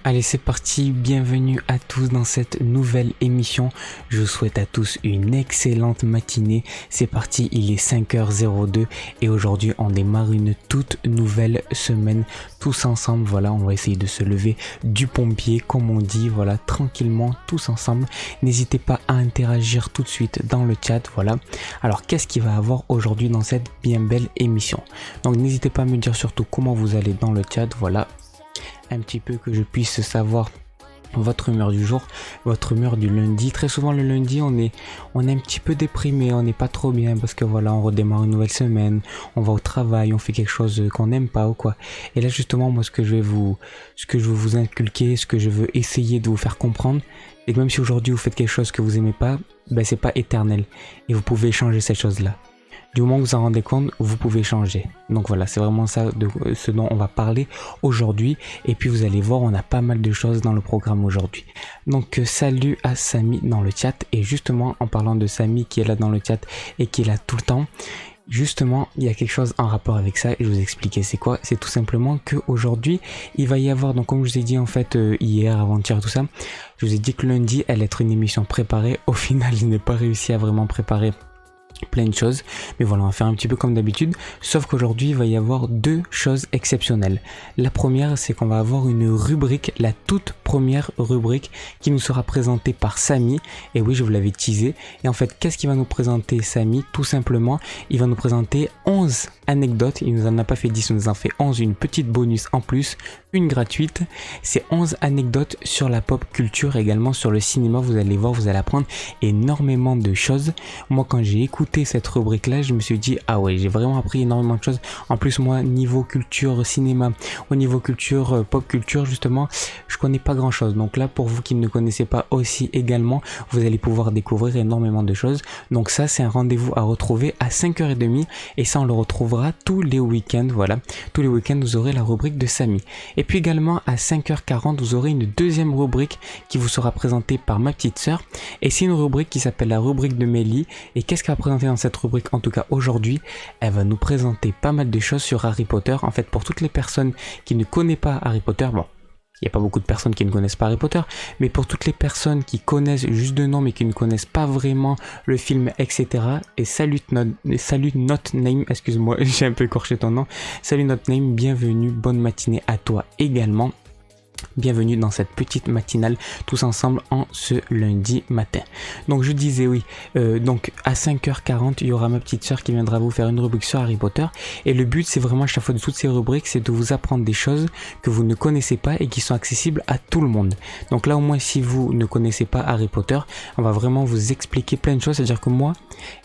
Allez, c'est parti, bienvenue à tous dans cette nouvelle émission. Je vous souhaite à tous une excellente matinée. C'est parti, il est 5h02 et aujourd'hui on démarre une toute nouvelle semaine tous ensemble. Voilà, on va essayer de se lever du pompier comme on dit, voilà, tranquillement tous ensemble. N'hésitez pas à interagir tout de suite dans le chat, voilà. Alors qu'est-ce qu'il va y avoir aujourd'hui dans cette bien belle émission? Donc n'hésitez pas à me dire surtout comment vous allez dans le chat, voilà. Un petit peu que je puisse savoir votre humeur du jour, votre humeur du lundi. Très souvent le lundi on est un petit peu déprimé, on n'est pas trop bien parce que voilà, on redémarre une nouvelle semaine, on va au travail, on fait quelque chose qu'on n'aime pas ou quoi. Et là justement moi ce que je veux vous inculquer, ce que je veux essayer de vous faire comprendre, c'est que même si aujourd'hui vous faites quelque chose que vous aimez pas, ben c'est pas éternel et vous pouvez changer cette chose là. Du moment que vous en rendez compte, vous pouvez changer. Donc voilà, c'est vraiment ça de ce dont on va parler aujourd'hui. Et puis vous allez voir, on a pas mal de choses dans le programme aujourd'hui. Donc salut à Samy dans le chat. Et justement, en parlant de Samy qui est là dans le chat et qui est là tout le temps, justement, il y a quelque chose en rapport avec ça. Et je vais vous expliquer c'est quoi. C'est tout simplement qu'aujourd'hui, il va y avoir, donc comme je vous ai dit en fait hier, avant-hier, tout ça, je vous ai dit que lundi, elle allait être une émission préparée. Au final, je n'ai pas réussi à vraiment préparer plein de choses, mais voilà, on va faire un petit peu comme d'habitude, sauf qu'aujourd'hui il va y avoir deux choses exceptionnelles. La première, c'est qu'on va avoir une rubrique, la toute première rubrique qui nous sera présentée par Samy, et oui, je vous l'avais teasé. Et en fait, qu'est-ce qu'il va nous présenter Samy? Tout simplement, il va nous présenter 11 anecdotes, il nous en a pas fait 10, il nous en fait 11, une petite bonus en plus, une gratuite. C'est 11 anecdotes sur la pop culture, également sur le cinéma. Vous allez voir, vous allez apprendre énormément de choses. Moi, quand j'ai écouté cette rubrique là, je me suis dit ah ouais, j'ai vraiment appris énormément de choses. En plus moi, niveau culture cinéma, au niveau culture pop culture justement, je connais pas grand chose. Donc là, pour vous qui ne connaissez pas aussi également, vous allez pouvoir découvrir énormément de choses. Donc ça, c'est un rendez-vous à retrouver à 5h30 et ça on le retrouvera tous les week-ends. Voilà, tous les week-ends vous aurez la rubrique de Samy. Et puis également à 5h40 vous aurez une deuxième rubrique qui vous sera présentée par ma petite sœur, et c'est une rubrique qui s'appelle la rubrique de Mélie. Et qu'est-ce qu'elle va présenter dans cette rubrique? En tout cas aujourd'hui, elle va nous présenter pas mal de choses sur Harry Potter. En fait, pour toutes les personnes qui ne connaissent pas Harry Potter, bon, il n'y a pas beaucoup de personnes qui ne connaissent pas Harry Potter, mais pour toutes les personnes qui connaissent juste de nom mais qui ne connaissent pas vraiment le film, etc. Et salut Not Name, excuse-moi, j'ai un peu écorché ton nom. Salut Not Name, bienvenue, bonne matinée à toi également. Bienvenue dans cette petite matinale tous ensemble en ce lundi matin. Donc je disais oui, donc à 5h40 il y aura ma petite soeur qui viendra vous faire une rubrique sur Harry Potter, et le but c'est vraiment à chaque fois de toutes ces rubriques, c'est de vous apprendre des choses que vous ne connaissez pas et qui sont accessibles à tout le monde. Donc là au moins, si vous ne connaissez pas Harry Potter, on va vraiment vous expliquer plein de choses. C'est à dire que moi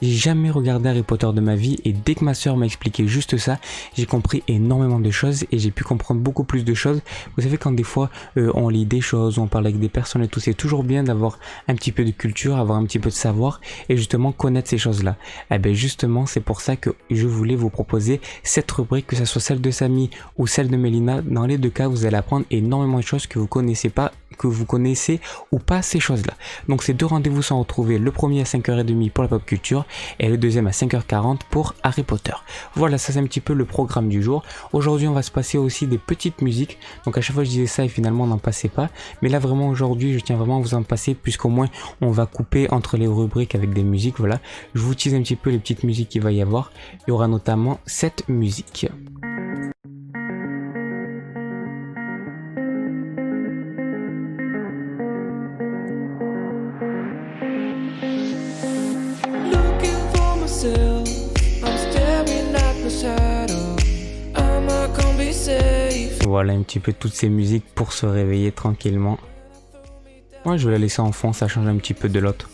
j'ai jamais regardé Harry Potter de ma vie, et dès que ma soeur m'a expliqué juste ça, j'ai compris énormément de choses et j'ai pu comprendre beaucoup plus de choses. Vous savez, quand des fois on lit des choses, on parle avec des personnes et tout, c'est toujours bien d'avoir un petit peu de culture, avoir un petit peu de savoir et justement connaître ces choses là. Et bien justement, c'est pour ça que je voulais vous proposer cette rubrique, que ce soit celle de Samy ou celle de Mélina. Dans les deux cas, vous allez apprendre énormément de choses que vous connaissez pas, que vous connaissez ou pas ces choses là. Donc ces deux rendez-vous sont retrouvés, le premier à 5h30 pour la pop culture et le deuxième à 5h40 pour Harry Potter. Voilà, ça c'est un petit peu le programme du jour. Aujourd'hui on va se passer aussi des petites musiques, donc à chaque fois je disais ça et finalement on n'en passait pas, mais là vraiment aujourd'hui je tiens vraiment à vous en passer, puisqu'au moins on va couper entre les rubriques avec des musiques. Voilà, je vous tease un petit peu les petites musiques qu'il va y avoir. Il y aura notamment cette musique. Voilà un petit peu toutes ces musiques pour se réveiller tranquillement. Moi je vais la laisser en fond, ça change un petit peu de l'autre.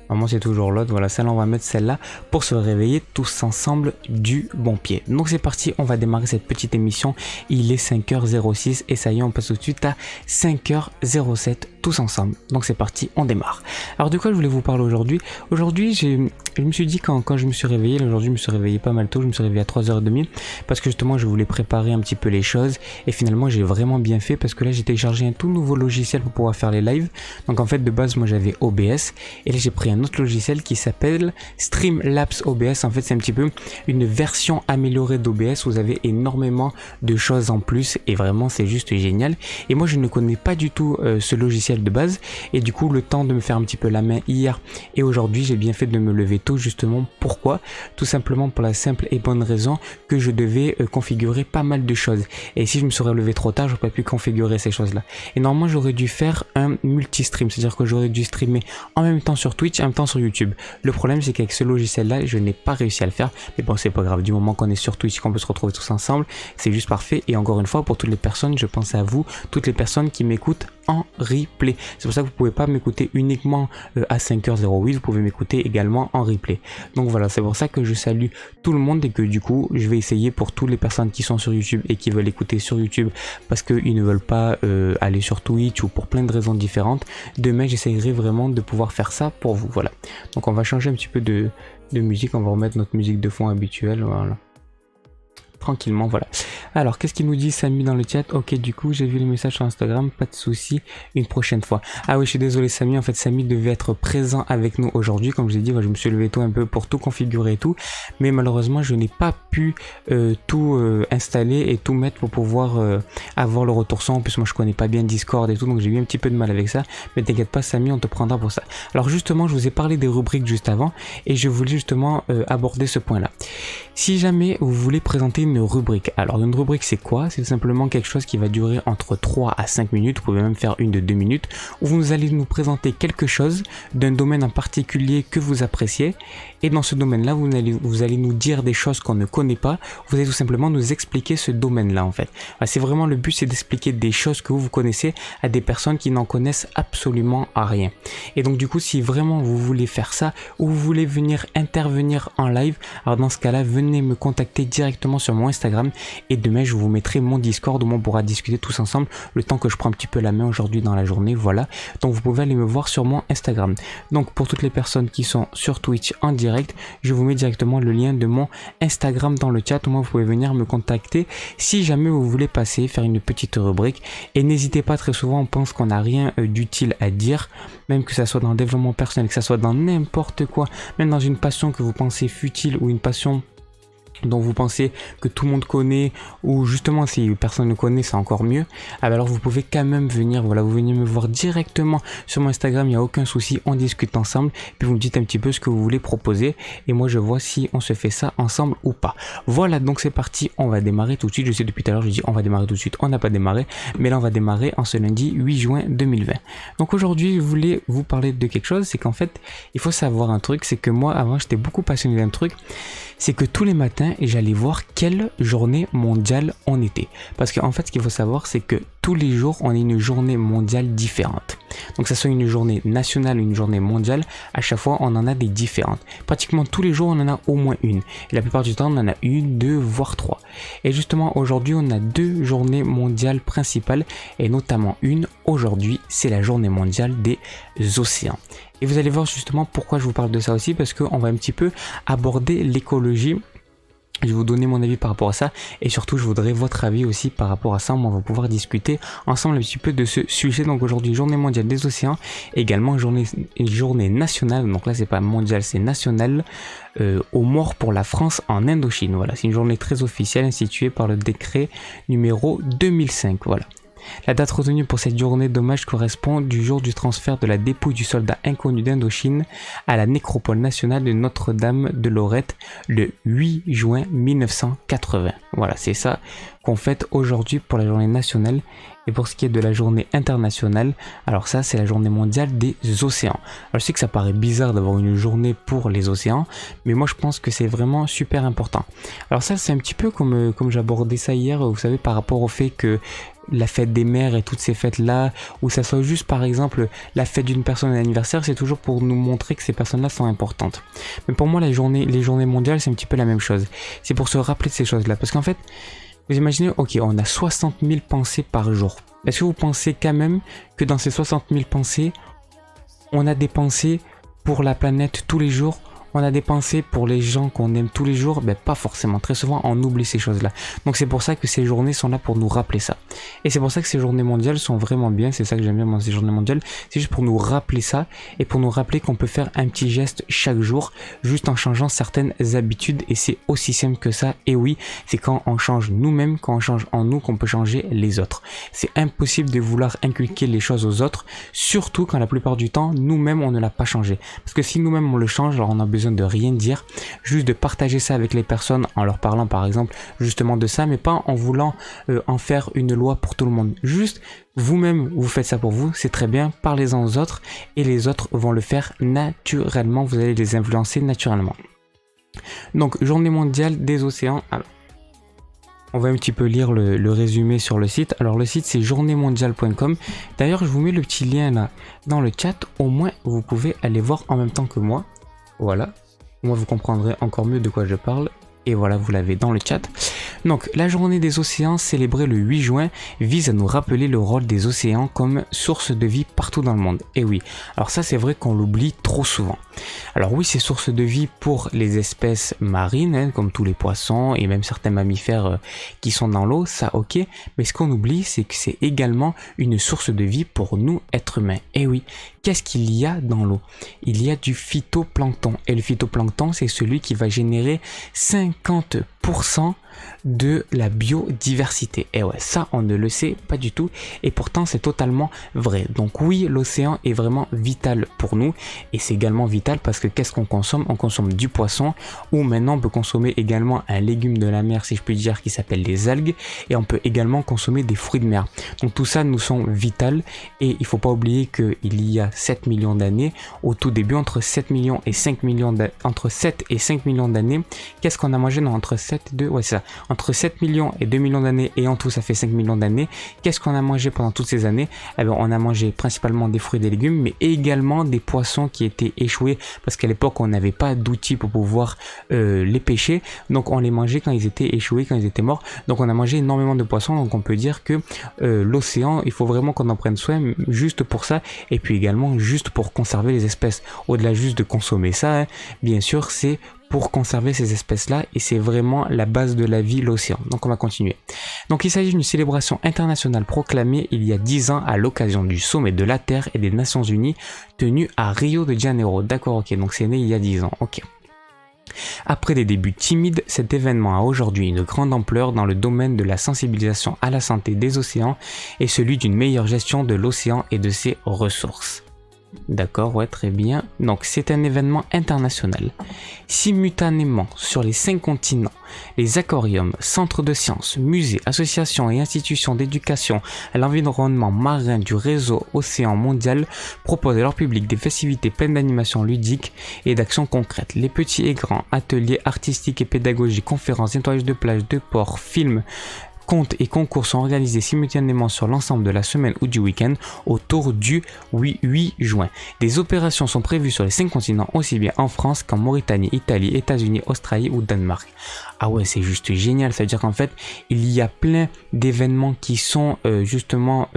Normalement c'est toujours l'autre, voilà, celle-là on va mettre celle-là pour se réveiller tous ensemble du bon pied. Donc c'est parti, on va démarrer cette petite émission. Il est 5h06 et ça y est, on passe tout de suite à 5h07 tous ensemble. Donc c'est parti, on démarre. Alors de quoi je voulais vous parler aujourd'hui? Aujourd'hui, je me suis dit quand je me suis réveillé, aujourd'hui je me suis réveillé pas mal tôt, je me suis réveillé à 3h30 parce que justement je voulais préparer un petit peu les choses et finalement j'ai vraiment bien fait parce que là j'ai téléchargé un tout nouveau logiciel pour pouvoir faire les lives. Donc en fait de base moi j'avais OBS et là j'ai pris un autre logiciel qui s'appelle Streamlabs OBS. En fait c'est un petit peu une version améliorée d'OBS, vous avez énormément de choses en plus et vraiment c'est juste génial. Et moi je ne connais pas du tout ce logiciel de base et du coup le temps de me faire un petit peu la main hier et aujourd'hui j'ai bien fait de me lever tôt. Justement pourquoi? Tout simplement pour la simple et bonne raison que je devais configurer pas mal de choses et si je me serais levé trop tard j'aurais pas pu configurer ces choses là et normalement j'aurais dû faire un multi-stream, c'est à dire que j'aurais dû streamer en même temps sur Twitch, en même temps sur YouTube. Le problème c'est qu'avec ce logiciel là je n'ai pas réussi à le faire, mais bon c'est pas grave, du moment qu'on est sur Twitch, qu'on peut se retrouver tous ensemble, c'est juste parfait. Et encore une fois pour toutes les personnes, je pense à vous, toutes les personnes qui m'écoutent en replay. C'est pour ça que vous pouvez pas m'écouter uniquement à 5h08, vous pouvez m'écouter également en replay. Donc voilà, c'est pour ça que je salue tout le monde et que du coup je vais essayer pour toutes les personnes qui sont sur YouTube et qui veulent écouter sur YouTube parce qu'ils ne veulent pas aller sur Twitch ou pour plein de raisons différentes. Demain j'essaierai vraiment de pouvoir faire ça pour vous. Voilà, donc on va changer un petit peu de musique, on va remettre notre musique de fond habituelle, voilà. Tranquillement, voilà. Alors qu'est-ce qu'il nous dit Samy dans le chat? Ok, du coup j'ai vu les messages sur Instagram, pas de souci, une prochaine fois. Ah oui, je suis désolé Samy, en fait Samy devait être présent avec nous aujourd'hui, comme je l'ai dit, je me suis levé tôt un peu pour tout configurer et tout, mais malheureusement je n'ai pas pu tout installer et tout mettre pour pouvoir avoir le retour son. En plus moi je connais pas bien Discord et tout, donc j'ai eu un petit peu de mal avec ça, mais t'inquiète pas Samy, on te prendra pour ça. Alors justement je vous ai parlé des rubriques juste avant et je voulais justement aborder ce point là. Si jamais vous voulez présenter une rubrique, alors une rubrique c'est quoi? C'est simplement quelque chose qui va durer entre 3 à 5 minutes, vous pouvez même faire une de 2 minutes, où vous allez nous présenter quelque chose d'un domaine en particulier que vous appréciez, et dans ce domaine là vous allez nous dire des choses qu'on ne connaît pas, vous allez tout simplement nous expliquer ce domaine là en fait. C'est vraiment le but, c'est d'expliquer des choses que vous connaissez à des personnes qui n'en connaissent absolument rien. Et donc du coup si vraiment vous voulez faire ça, ou vous voulez venir intervenir en live, alors dans ce cas là venez me contacter directement sur mon Instagram et demain je vous mettrai mon Discord où on pourra discuter tous ensemble le temps que je prends un petit peu la main aujourd'hui dans la journée. Voilà, donc vous pouvez aller me voir sur mon Instagram. Donc pour toutes les personnes qui sont sur Twitch en direct, je vous mets directement le lien de mon Instagram dans le chat, où moi vous pouvez venir me contacter si jamais vous voulez passer, faire une petite rubrique. Et n'hésitez pas, très souvent on pense qu'on n'a rien d'utile à dire, même que ça soit dans le développement personnel, que ça soit dans n'importe quoi, même dans une passion que vous pensez futile ou une passion dont vous pensez que tout le monde connaît, ou justement si personne ne connaît c'est encore mieux, alors vous pouvez quand même venir, voilà, vous venez me voir directement sur mon Instagram, il n'y a aucun souci, on discute ensemble, puis vous me dites un petit peu ce que vous voulez proposer et moi je vois si on se fait ça ensemble ou pas. Voilà, donc c'est parti, on va démarrer tout de suite. Je sais depuis tout à l'heure je dis on va démarrer tout de suite, on n'a pas démarré, mais là on va démarrer en ce lundi 8 juin 2020. Donc aujourd'hui je voulais vous parler de quelque chose, c'est qu'en fait il faut savoir un truc, c'est que moi avant j'étais beaucoup passionné d'un truc, c'est que tous les matins et j'allais voir quelle journée mondiale on était. Parce qu'en fait, ce qu'il faut savoir, c'est que tous les jours, on a une journée mondiale différente. Donc, que ce soit une journée nationale ou une journée mondiale, à chaque fois, on en a des différentes. Pratiquement tous les jours, on en a au moins une. Et la plupart du temps, on en a une, deux, voire trois. Et justement, aujourd'hui, on a deux journées mondiales principales, et notamment une, aujourd'hui, c'est la journée mondiale des océans. Et vous allez voir justement pourquoi je vous parle de ça aussi, parce qu'on va un petit peu aborder l'écologie. Je vais vous donner mon avis par rapport à ça et surtout je voudrais votre avis aussi par rapport à ça. On va pouvoir discuter ensemble un petit peu de ce sujet. Donc aujourd'hui journée mondiale des océans, également journée nationale, donc là c'est pas mondial c'est national, aux morts pour la France en Indochine. Voilà, c'est une journée très officielle instituée par le décret numéro 2005. Voilà. La date retenue pour cette journée d'hommage correspond du jour du transfert de la dépouille du soldat inconnu d'Indochine à la nécropole nationale de Notre-Dame de Lorette le 8 juin 1980. Voilà, c'est ça qu'on fête aujourd'hui pour la journée nationale. Et pour ce qui est de la journée internationale, alors ça c'est la journée mondiale des océans. Alors je sais que ça paraît bizarre d'avoir une journée pour les océans, mais moi je pense que c'est vraiment super important. Alors ça c'est un petit peu comme j'abordais ça hier, vous savez, par rapport au fait que la fête des mères et toutes ces fêtes là, ou ça soit juste par exemple la fête d'une personne à l'anniversaire, c'est toujours pour nous montrer que ces personnes là sont importantes. Mais pour moi les journées mondiales c'est un petit peu la même chose, c'est pour se rappeler de ces choses là, parce qu'en fait vous imaginez, ok, on a 60 000 pensées par jour. Est-ce que vous pensez quand même que dans ces 60 000 pensées, on a des pensées pour la planète tous les jours? On a des pensées pour les gens qu'on aime tous les jours? Ben pas forcément. Très souvent, on oublie ces choses-là. Donc c'est pour ça que ces journées sont là pour nous rappeler ça. Et c'est pour ça que ces journées mondiales sont vraiment bien. C'est ça que j'aime bien dans ces journées mondiales. C'est juste pour nous rappeler ça et pour nous rappeler qu'on peut faire un petit geste chaque jour, juste en changeant certaines habitudes. Et c'est aussi simple que ça. Et oui, c'est quand on change nous-mêmes, quand on change en nous, qu'on peut changer les autres. C'est impossible de vouloir inculquer les choses aux autres, surtout quand la plupart du temps, nous-mêmes, on ne l'a pas changé. Parce que si nous-mêmes, on le change, alors on a besoin de rien dire, juste de partager ça avec les personnes en leur parlant par exemple justement de ça, mais pas en voulant en faire une loi pour tout le monde. Juste vous-même, vous faites ça pour vous, c'est très bien, parlez-en aux autres et les autres vont le faire naturellement, vous allez les influencer naturellement. Donc journée mondiale des océans. Alors, on va un petit peu lire le résumé sur le site. Alors le site c'est journéemondiale.com. D'ailleurs je vous mets le petit lien là dans le chat, au moins vous pouvez aller voir en même temps que moi. Voilà, moi vous comprendrez encore mieux de quoi je parle. Et voilà, vous l'avez dans le chat. Donc, la journée des océans, célébrée le 8 juin, vise à nous rappeler le rôle des océans comme source de vie partout dans le monde. Et oui, alors ça c'est vrai qu'on l'oublie trop souvent. Alors oui, c'est source de vie pour les espèces marines, hein, comme tous les poissons et même certains mammifères qui sont dans l'eau, ça ok. Mais ce qu'on oublie, c'est que c'est également une source de vie pour nous, êtres humains. Et oui, qu'est-ce qu'il y a dans l'eau? Il y a du phytoplancton. Et le phytoplancton, c'est celui qui va générer 50% de la biodiversité. Et ouais, ça on ne le sait pas du tout et pourtant c'est totalement vrai. Donc oui, l'océan est vraiment vital pour nous et c'est également vital parce que qu'est-ce qu'on consomme? On consomme du poisson ou maintenant on peut consommer également un légume de la mer si je puis dire qui s'appelle les algues et on peut également consommer des fruits de mer. Donc tout ça nous sont vitales et il faut pas oublier qu'il y a 7 millions d'années, au tout début entre 7 millions et 5 millions entre 7 et 5 millions d'années, qu'est-ce qu'on a mangé? Non, entre 7 et 2, ouais c'est ça. Entre 7 millions et 2 millions d'années et en tout ça fait 5 millions d'années. Qu'est-ce qu'on a mangé pendant toutes ces années? Eh bien, on a mangé principalement des fruits et des légumes, mais également des poissons qui étaient échoués parce qu'à l'époque on n'avait pas d'outils pour pouvoir les pêcher. Donc on les mangeait quand ils étaient échoués, quand ils étaient morts. Donc on a mangé énormément de poissons. Donc on peut dire que l'océan, il faut vraiment qu'on en prenne soin juste pour ça et puis également juste pour conserver les espèces. Au-delà juste de consommer ça, hein, bien sûr, c'est pour conserver ces espèces-là et c'est vraiment la base de la vie, l'océan. Donc on va continuer. Donc il s'agit d'une célébration internationale proclamée il y a 10 ans à l'occasion du sommet de la Terre et des Nations Unies tenu à Rio de Janeiro. D'accord, ok, donc c'est né il y a 10 ans, ok. Après des débuts timides, cet événement a aujourd'hui une grande ampleur dans le domaine de la sensibilisation à la santé des océans et celui d'une meilleure gestion de l'océan et de ses ressources. D'accord, ouais, très bien. Donc c'est un événement international. Simultanément sur les 5 continents, les aquariums, centres de sciences, musées, associations et institutions d'éducation à l'environnement marin du réseau Océan Mondial proposent à leur public des festivités pleines d'animations ludiques et d'actions concrètes. Les petits et grands, ateliers artistiques et pédagogiques, conférences, nettoyage de plages, de ports, films, contes et concours sont organisés simultanément sur l'ensemble de la semaine ou du week-end autour du 8 juin. Des opérations sont prévues sur les 5 continents, aussi bien en France qu'en Mauritanie, Italie, États-Unis, Australie ou Danemark. Ah ouais, c'est juste génial, ça veut dire qu'en fait, il y a plein d'événements qui sont justement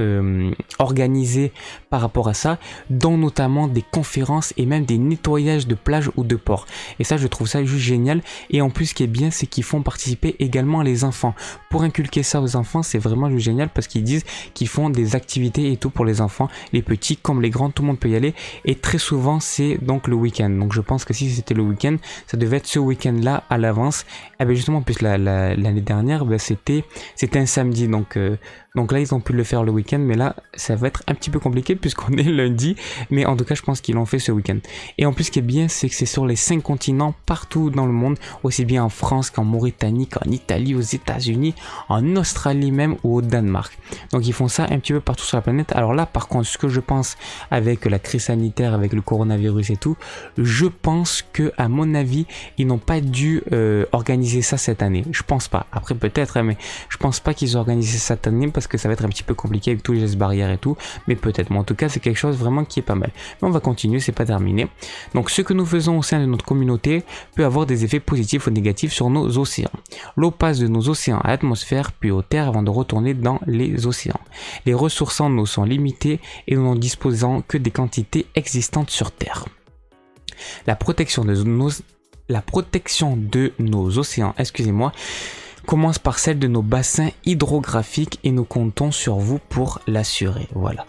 organisés par rapport à ça, dont notamment des conférences et même des nettoyages de plages ou de ports. Et ça, je trouve ça juste génial. Et en plus, ce qui est bien, c'est qu'ils font participer également les enfants. Pour inculquer ça aux enfants, c'est vraiment juste génial parce qu'ils disent qu'ils font des activités et tout pour les enfants, les petits comme les grands, tout le monde peut y aller. Et très souvent, c'est donc le week-end. Donc je pense que si c'était le week-end, ça devait être ce week-end-là à l'avance. Eh bien justement, en plus l'année dernière, ben, c'était un samedi. Donc là, ils ont pu le faire le week-end, mais là, ça va être un petit peu compliqué puisqu'on est lundi. Mais en tout cas, je pense qu'ils l'ont fait ce week-end. Et en plus, ce qui est bien, c'est que c'est sur les 5 continents, partout dans le monde, aussi bien en France qu'en Mauritanie, qu'en Italie, aux États-Unis, en Australie même ou au Danemark. Donc ils font ça un petit peu partout sur la planète. Alors là, par contre, ce que je pense avec la crise sanitaire, avec le coronavirus et tout, je pense que, à mon avis, ils n'ont pas dû organiser ça cette année. Je pense pas. Après, peut-être, hein, mais je pense pas qu'ils ont organisé ça cette année parce parce que ça va être un petit peu compliqué avec tous les gestes barrières et tout, mais peut-être. Mais en tout cas, c'est quelque chose vraiment qui est pas mal. Mais on va continuer, c'est pas terminé. Donc ce que nous faisons au sein de notre communauté peut avoir des effets positifs ou négatifs sur nos océans. L'eau passe de nos océans à l'atmosphère puis aux terres avant de retourner dans les océans. Les ressources en eau sont limitées et nous n'en disposons que des quantités existantes sur Terre. La protection de nos océans, commence par celle de nos bassins hydrographiques et nous comptons sur vous pour l'assurer. Voilà.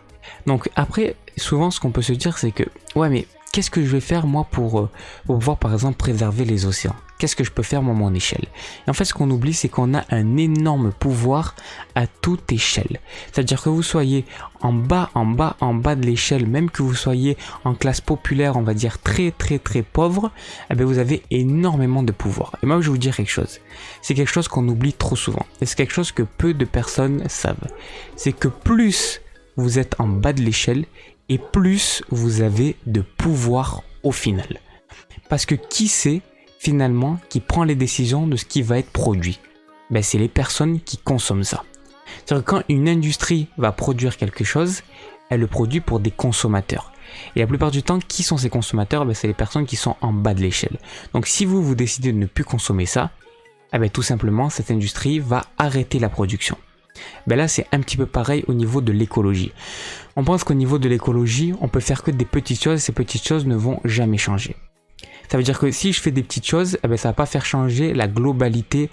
Donc après, souvent ce qu'on peut se dire c'est que ouais mais qu'est-ce que je vais faire moi pour pouvoir par exemple préserver les océans? Qu'est-ce que je peux faire moi à mon échelle? Et en fait ce qu'on oublie c'est qu'on a un énorme pouvoir à toute échelle. C'est-à-dire que vous soyez en bas de l'échelle, même que vous soyez en classe populaire, on va dire très pauvre, eh bien vous avez énormément de pouvoir. Et moi je vais vous dire quelque chose. C'est quelque chose qu'on oublie trop souvent. Et c'est quelque chose que peu de personnes savent. C'est que plus vous êtes en bas de l'échelle et plus vous avez de pouvoir au final. Parce que qui c'est finalement qui prend les décisions de ce qui va être produit? Ben, c'est les personnes qui consomment ça. C'est-à-dire que quand une industrie va produire quelque chose, elle le produit pour des consommateurs. Et la plupart du temps, qui sont ces consommateurs? Ben, c'est les personnes qui sont en bas de l'échelle. Donc si vous décidez de ne plus consommer ça, eh ben, tout simplement cette industrie va arrêter la production. Ben là c'est un petit peu pareil au niveau de l'écologie. On pense qu'au niveau de l'écologie, on peut faire que des petites choses, ces petites choses ne vont jamais changer. Ça veut dire que si je fais des petites choses, eh ben, ça va pas faire changer la globalité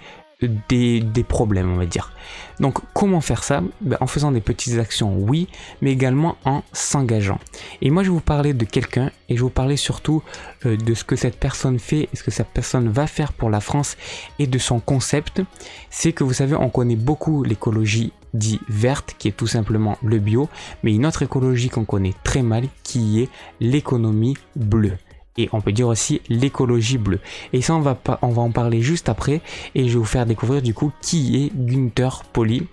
des problèmes, on va dire. Donc comment faire ça? Ben, en faisant des petites actions, oui, mais également en s'engageant. Et moi je vais vous parler de quelqu'un et je vais vous parler surtout de ce que cette personne fait et ce que cette personne va faire pour la France et de son concept. C'est que vous savez, on connaît beaucoup l'écologie dit verte, qui est tout simplement le bio, mais une autre écologie qu'on connaît très mal, qui est l'économie bleue. Et on peut dire aussi l'écologie bleue. Et ça, on va en parler juste après. Et je vais vous faire découvrir du coup qui est Günther Pauli.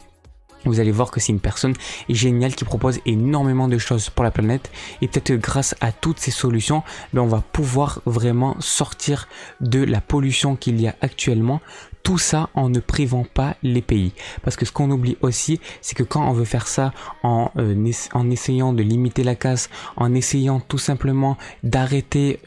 Vous allez voir que c'est une personne géniale qui propose énormément de choses pour la planète. Et peut-être grâce à toutes ces solutions, on va pouvoir vraiment sortir de la pollution qu'il y a actuellement. Tout ça en ne privant pas les pays. Parce que ce qu'on oublie aussi, c'est que quand on veut faire ça en essayant de limiter la casse, en essayant tout simplement d'arrêter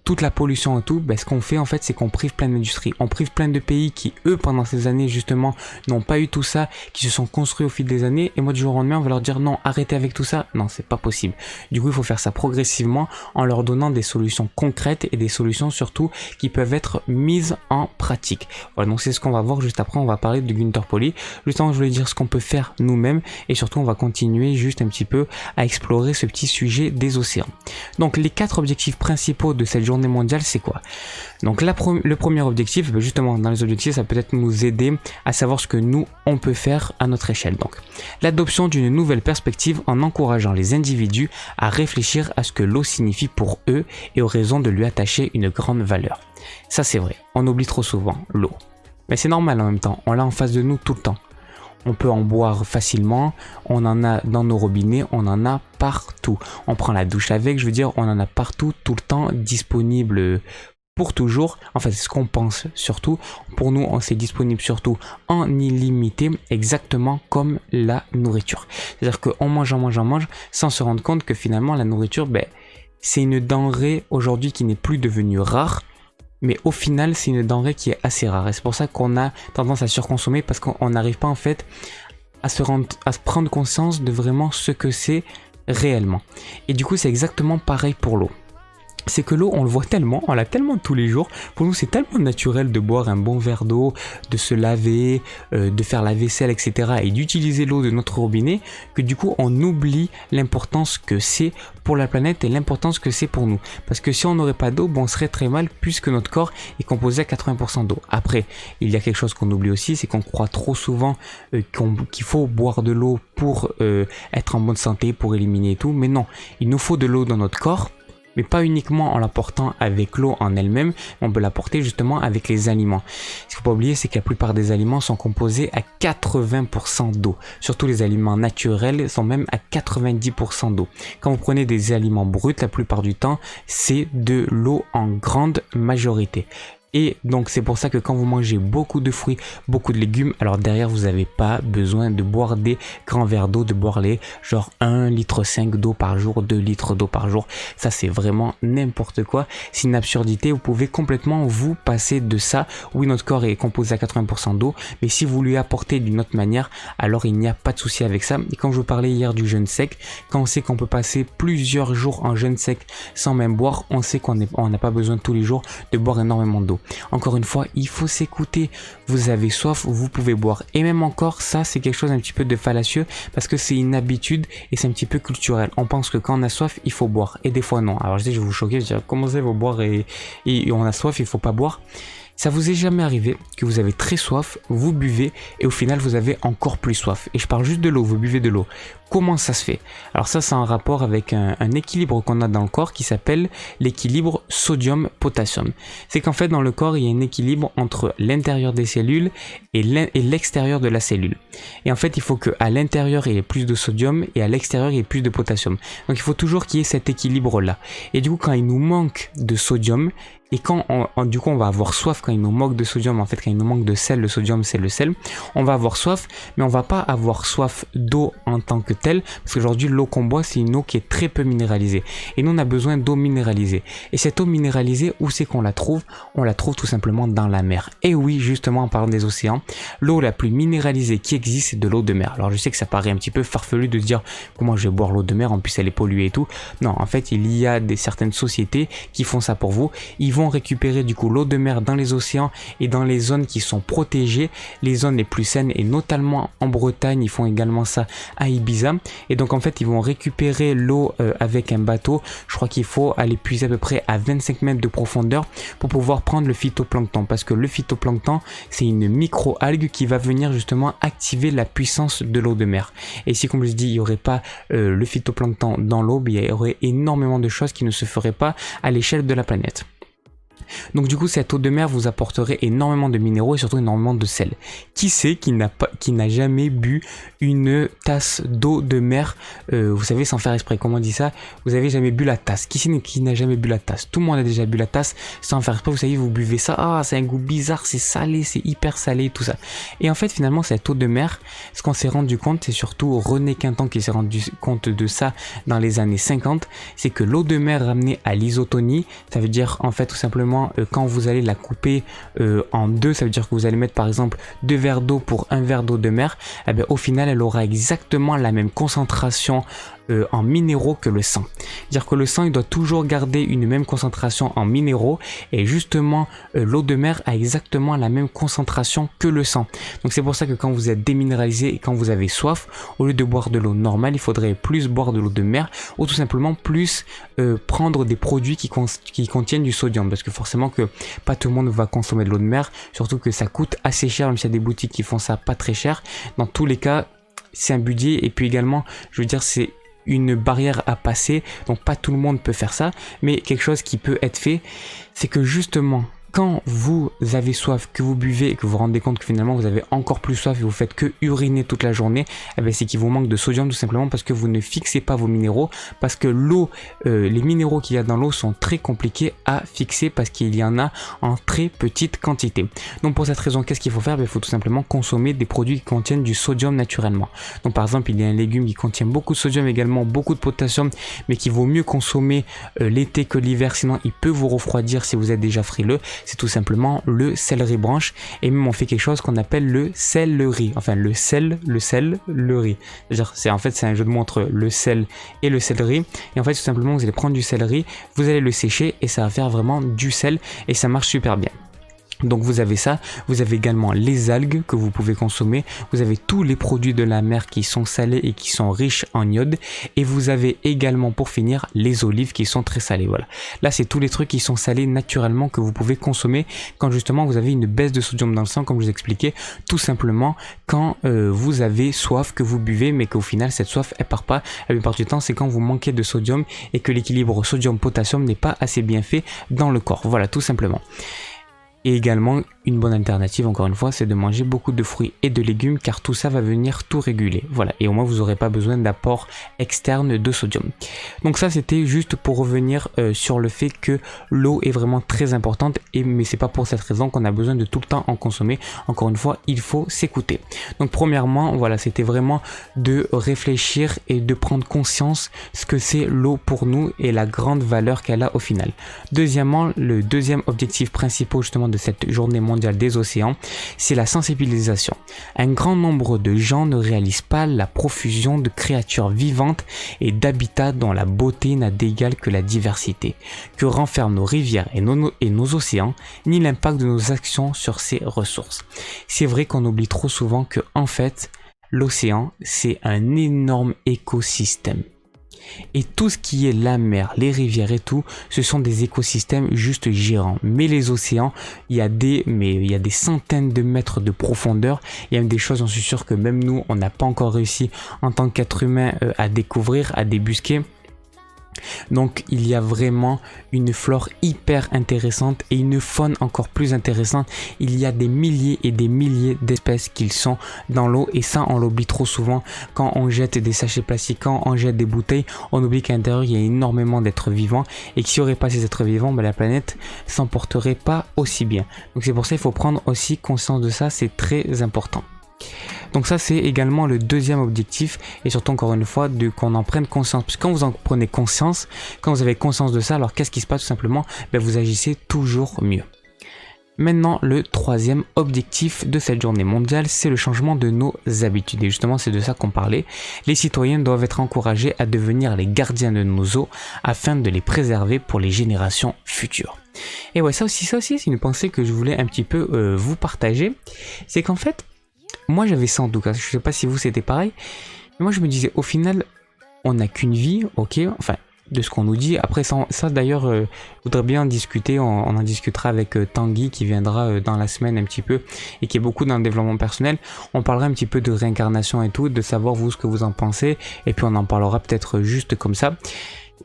toute la pollution et tout, ce qu'on fait en fait c'est qu'on prive plein d'industries, on prive plein de pays qui eux pendant ces années justement n'ont pas eu tout ça, qui se sont construits au fil des années, et moi du jour au lendemain on va leur dire non, arrêtez avec tout ça, non c'est pas possible. Du coup il faut faire ça progressivement en leur donnant des solutions concrètes et des solutions surtout qui peuvent être mises en pratique. Voilà, donc c'est ce qu'on va voir juste après. On va parler de Günther Pauli. Juste avant je voulais dire ce qu'on peut faire nous-mêmes et surtout on va continuer juste un petit peu à explorer ce petit sujet des océans. Donc les 4 objectifs principaux de cette journée mondiale, c'est quoi? Donc le premier objectif, justement dans les objectifs, ça peut être nous aider à savoir ce que nous on peut faire à notre échelle. Donc l'adoption d'une nouvelle perspective en encourageant les individus à réfléchir à ce que l'eau signifie pour eux et aux raisons de lui attacher une grande valeur. Ça c'est vrai, on oublie trop souvent l'eau. Mais c'est normal en même temps, on l'a en face de nous tout le temps. On peut en boire facilement, on en a dans nos robinets, on en a partout. On prend la douche avec, je veux dire, on en a partout, tout le temps, disponible pour toujours. Enfin, c'est ce qu'on pense surtout. Pour nous, c'est disponible surtout en illimité, exactement comme la nourriture. C'est-à-dire qu'on mange, sans se rendre compte que finalement, la nourriture, c'est une denrée aujourd'hui qui n'est plus devenue rare. Mais au final, c'est une denrée qui est assez rare. Et c'est pour ça qu'on a tendance à surconsommer parce qu'on n'arrive pas en fait à se prendre conscience de vraiment ce que c'est réellement. Et du coup, c'est exactement pareil pour l'eau. C'est que l'eau, on le voit tellement, on l'a tellement tous les jours. Pour nous, c'est tellement naturel de boire un bon verre d'eau, de se laver, de faire la vaisselle, etc. et d'utiliser l'eau de notre robinet que du coup, on oublie l'importance que c'est pour la planète et l'importance que c'est pour nous. Parce que si on n'aurait pas d'eau, on serait très mal puisque notre corps est composé à 80% d'eau. Après, il y a quelque chose qu'on oublie aussi, c'est qu'on croit trop souvent qu'il faut boire de l'eau pour être en bonne santé, pour éliminer tout. Mais non, il nous faut de l'eau dans notre corps. Mais pas uniquement en l'apportant avec l'eau en elle-même, on peut l'apporter justement avec les aliments. Ce qu'il ne faut pas oublier, c'est que la plupart des aliments sont composés à 80% d'eau. Surtout les aliments naturels sont même à 90% d'eau. Quand vous prenez des aliments bruts, la plupart du temps, c'est de l'eau en grande majorité. Et donc c'est pour ça que quand vous mangez beaucoup de fruits, beaucoup de légumes, alors derrière vous n'avez pas besoin de boire des grands verres d'eau, de boire les genre 1,5 litre d'eau par jour, 2 litres d'eau par jour. Ça c'est vraiment n'importe quoi, c'est une absurdité. Vous pouvez complètement vous passer de ça. Oui, notre corps est composé à 80% d'eau, mais si vous lui apportez d'une autre manière, alors il n'y a pas de souci avec ça. Et quand je vous parlais hier du jeûne sec, quand on sait qu'on peut passer plusieurs jours en jeûne sec sans même boire, on sait qu'on n'a pas besoin tous les jours de boire énormément d'eau. Encore une fois, il faut s'écouter. Vous avez soif, vous pouvez boire. Et même encore, ça, c'est quelque chose un petit peu de fallacieux parce que c'est une habitude et c'est un petit peu culturel. On pense que quand on a soif, il faut boire. Et des fois, non. Alors, je sais, je vais vous choquer. Je vais dire, comment ça, il faut boire et on a soif, il faut pas boire. Ça vous est jamais arrivé que vous avez très soif, vous buvez et au final vous avez encore plus soif. Et je parle juste de l'eau, vous buvez de l'eau. Comment ça se fait? Alors ça, c'est en rapport avec un équilibre qu'on a dans le corps qui s'appelle l'équilibre sodium-potassium. C'est qu'en fait dans le corps, il y a un équilibre entre l'intérieur des cellules et l'extérieur de la cellule. Et en fait, il faut qu'à l'intérieur il y ait plus de sodium et à l'extérieur il y ait plus de potassium. Donc il faut toujours qu'il y ait cet équilibre-là. Et du coup, quand il nous manque de sodium, et quand du coup on va avoir soif quand il nous manque de sodium, en fait quand il nous manque de sel, le sodium c'est le sel, on va avoir soif, mais on va pas avoir soif d'eau en tant que telle, parce qu'aujourd'hui l'eau qu'on boit c'est une eau qui est très peu minéralisée, et nous on a besoin d'eau minéralisée, et cette eau minéralisée, où c'est qu'on la trouve? On la trouve tout simplement dans la mer. Et oui, justement en parlant des océans, l'eau la plus minéralisée qui existe c'est de l'eau de mer. Alors je sais que ça paraît un petit peu farfelu de dire comment je vais boire l'eau de mer, en plus elle est polluée et tout. Non, en fait il y a certaines sociétés qui font ça pour vous. Ils vont récupérer du coup l'eau de mer dans les océans et dans les zones qui sont protégées, les zones les plus saines, et notamment en Bretagne, ils font également ça à Ibiza. Et donc en fait ils vont récupérer l'eau avec un bateau. Je crois qu'il faut aller puiser à peu près à 25 mètres de profondeur pour pouvoir prendre le phytoplancton, parce que le phytoplancton c'est une micro-algue qui va venir justement activer la puissance de l'eau de mer. Et si, comme je dis, il n'y aurait pas le phytoplancton dans l'eau, il y aurait énormément de choses qui ne se feraient pas à l'échelle de la planète. Donc du coup cette eau de mer vous apporterait énormément de minéraux et surtout énormément de sel. Qui c'est qui n'a jamais bu une tasse d'eau de mer, vous savez, sans faire exprès? Comment on dit ça? Vous avez jamais bu la tasse? Qui n'a jamais bu la tasse? Tout le monde a déjà bu la tasse sans faire exprès. Vous savez, vous buvez ça, ah c'est un goût bizarre, c'est salé, c'est hyper salé, tout ça. Et en fait finalement cette eau de mer, ce qu'on s'est rendu compte, c'est surtout René Quinton qui s'est rendu compte de ça dans les années 50, c'est que l'eau de mer ramenée à l'isotonie, ça veut dire en fait tout simplement quand vous allez la couper en deux, ça veut dire que vous allez mettre par exemple 2 verres d'eau pour 1 verre d'eau de mer, et bien au final elle aura exactement la même concentration en minéraux que le sang. C'est-à-dire que le sang il doit toujours garder une même concentration en minéraux, et justement l'eau de mer a exactement la même concentration que le sang. Donc c'est pour ça que quand vous êtes déminéralisé et quand vous avez soif, au lieu de boire de l'eau normale, il faudrait plus boire de l'eau de mer, ou tout simplement plus prendre des produits qui contiennent du sodium, parce que forcément que pas tout le monde va consommer de l'eau de mer, surtout que ça coûte assez cher, même s'il y a des boutiques qui font ça pas très cher. Dans tous les cas c'est un budget, et puis également je veux dire c'est une barrière à passer, donc pas tout le monde peut faire ça, mais quelque chose qui peut être fait, c'est que justement quand vous avez soif, que vous buvez et que vous vous rendez compte que finalement vous avez encore plus soif et vous faites que uriner toute la journée, eh bien c'est qu'il vous manque de sodium, tout simplement parce que vous ne fixez pas vos minéraux, parce que l'eau, les minéraux qu'il y a dans l'eau sont très compliqués à fixer parce qu'il y en a en très petite quantité. Donc pour cette raison, qu'est-ce qu'il faut faire? Il faut tout simplement consommer des produits qui contiennent du sodium naturellement. Donc par exemple, il y a un légume qui contient beaucoup de sodium, également beaucoup de potassium, mais qu'il vaut mieux consommer l'été que l'hiver, sinon il peut vous refroidir si vous êtes déjà frileux. C'est tout simplement le céleri branche, et même on fait quelque chose qu'on appelle le céleri, enfin le riz. C'est en fait c'est un jeu de mots entre le sel et le céleri, et en fait tout simplement vous allez prendre du céleri, vous allez le sécher et ça va faire vraiment du sel et ça marche super bien. Donc vous avez ça, vous avez également les algues que vous pouvez consommer, vous avez tous les produits de la mer qui sont salés et qui sont riches en iode, et vous avez également pour finir les olives qui sont très salées. Voilà, là c'est tous les trucs qui sont salés naturellement que vous pouvez consommer quand justement vous avez une baisse de sodium dans le sang, comme je vous expliquais, tout simplement quand vous avez soif, que vous buvez mais qu'au final cette soif elle part pas. La plupart du temps c'est quand vous manquez de sodium et que l'équilibre sodium-potassium n'est pas assez bien fait dans le corps. Voilà, tout simplement. Et également, une bonne alternative, encore une fois, c'est de manger beaucoup de fruits et de légumes car tout ça va venir tout réguler. Voilà, et au moins vous n'aurez pas besoin d'apport externe de sodium. Donc ça, c'était juste pour revenir sur le fait que l'eau est vraiment très importante, mais c'est pas pour cette raison qu'on a besoin de tout le temps en consommer. Encore une fois, il faut s'écouter. Donc premièrement, voilà, c'était vraiment de réfléchir et de prendre conscience ce que c'est l'eau pour nous et la grande valeur qu'elle a au final. Deuxièmement, le deuxième objectif principal justement de cette journée mondiale des océans, c'est la sensibilisation. Un grand nombre de gens ne réalisent pas la profusion de créatures vivantes et d'habitats dont la beauté n'a d'égal que la diversité, que renferment nos rivières et nos océans, ni l'impact de nos actions sur ces ressources. C'est vrai qu'on oublie trop souvent que, en fait, l'océan, c'est un énorme écosystème. Et tout ce qui est la mer, les rivières et tout, ce sont des écosystèmes juste gérants. Mais les océans, il y a des centaines de mètres de profondeur. Il y a même des choses, j'en suis sûr que même nous, on n'a pas encore réussi en tant qu'être humain à découvrir, à débusquer. Donc il y a vraiment une flore hyper intéressante et une faune encore plus intéressante. Il y a des milliers et des milliers d'espèces qui sont dans l'eau, et ça on l'oublie trop souvent. Quand on jette des sachets plastiques, quand on jette des bouteilles, on oublie qu'à l'intérieur il y a énormément d'êtres vivants, et que s'il n'y aurait pas ces êtres vivants, la planète s'en porterait pas aussi bien. Donc c'est pour ça qu'il faut prendre aussi conscience de ça, c'est très important. Donc ça c'est également le deuxième objectif, et surtout encore une fois qu'on en prenne conscience, parce que quand vous en prenez conscience, quand vous avez conscience de ça, alors qu'est-ce qui se passe tout simplement? Vous agissez toujours mieux. Maintenant, le troisième objectif de cette journée mondiale, c'est le changement de nos habitudes. Et justement, c'est de ça qu'on parlait. Les citoyens doivent être encouragés à devenir les gardiens de nos eaux afin de les préserver pour les générations futures. Et ouais, ça aussi, c'est une pensée que je voulais un petit peu vous partager. C'est qu'en fait, moi j'avais ça en tout cas, je sais pas si vous c'était pareil, mais moi je me disais au final on n'a qu'une vie, ok, enfin de ce qu'on nous dit. Après ça d'ailleurs je voudrais bien en discuter, on en discutera avec Tanguy qui viendra dans la semaine un petit peu et qui est beaucoup dans le développement personnel. On parlera un petit peu de réincarnation et tout, de savoir vous ce que vous en pensez, et puis on en parlera peut-être juste comme ça.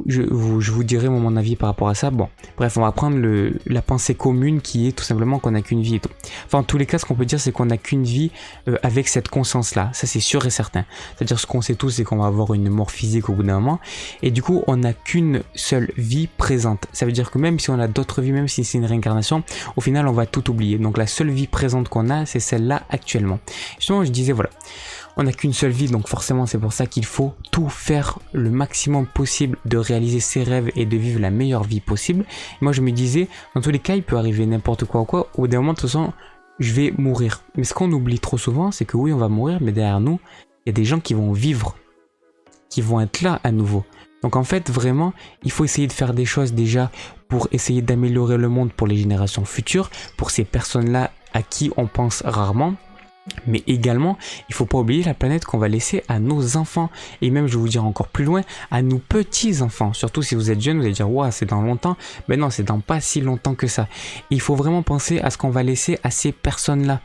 Je vous dirai mon avis par rapport à ça. Bon, bref, on va prendre la pensée commune qui est tout simplement qu'on n'a qu'une vie et tout. Enfin, en tous les cas, ce qu'on peut dire, c'est qu'on n'a qu'une vie avec cette conscience-là. Ça, c'est sûr et certain. C'est-à-dire, ce qu'on sait tous, c'est qu'on va avoir une mort physique au bout d'un moment. Et du coup, on n'a qu'une seule vie présente. Ça veut dire que même si on a d'autres vies, même si c'est une réincarnation, au final, on va tout oublier. Donc, la seule vie présente qu'on a, c'est celle-là actuellement. Justement, je disais, voilà. On n'a qu'une seule vie, donc forcément c'est pour ça qu'il faut tout faire le maximum possible de réaliser ses rêves et de vivre la meilleure vie possible. Et moi je me disais, dans tous les cas il peut arriver n'importe quoi ou quoi, au bout d'un moment de toute façon je vais mourir. Mais ce qu'on oublie trop souvent, c'est que oui on va mourir, mais derrière nous, il y a des gens qui vont vivre, qui vont être là à nouveau. Donc en fait vraiment, il faut essayer de faire des choses déjà pour essayer d'améliorer le monde pour les générations futures, pour ces personnes-là à qui on pense rarement. Mais également, il ne faut pas oublier la planète qu'on va laisser à nos enfants. Et même, je vais vous dire encore plus loin, à nos petits-enfants. Surtout si vous êtes jeune, vous allez dire « Ouah, c'est dans longtemps ». Mais non, c'est dans pas si longtemps que ça. Et il faut vraiment penser à ce qu'on va laisser à ces personnes-là.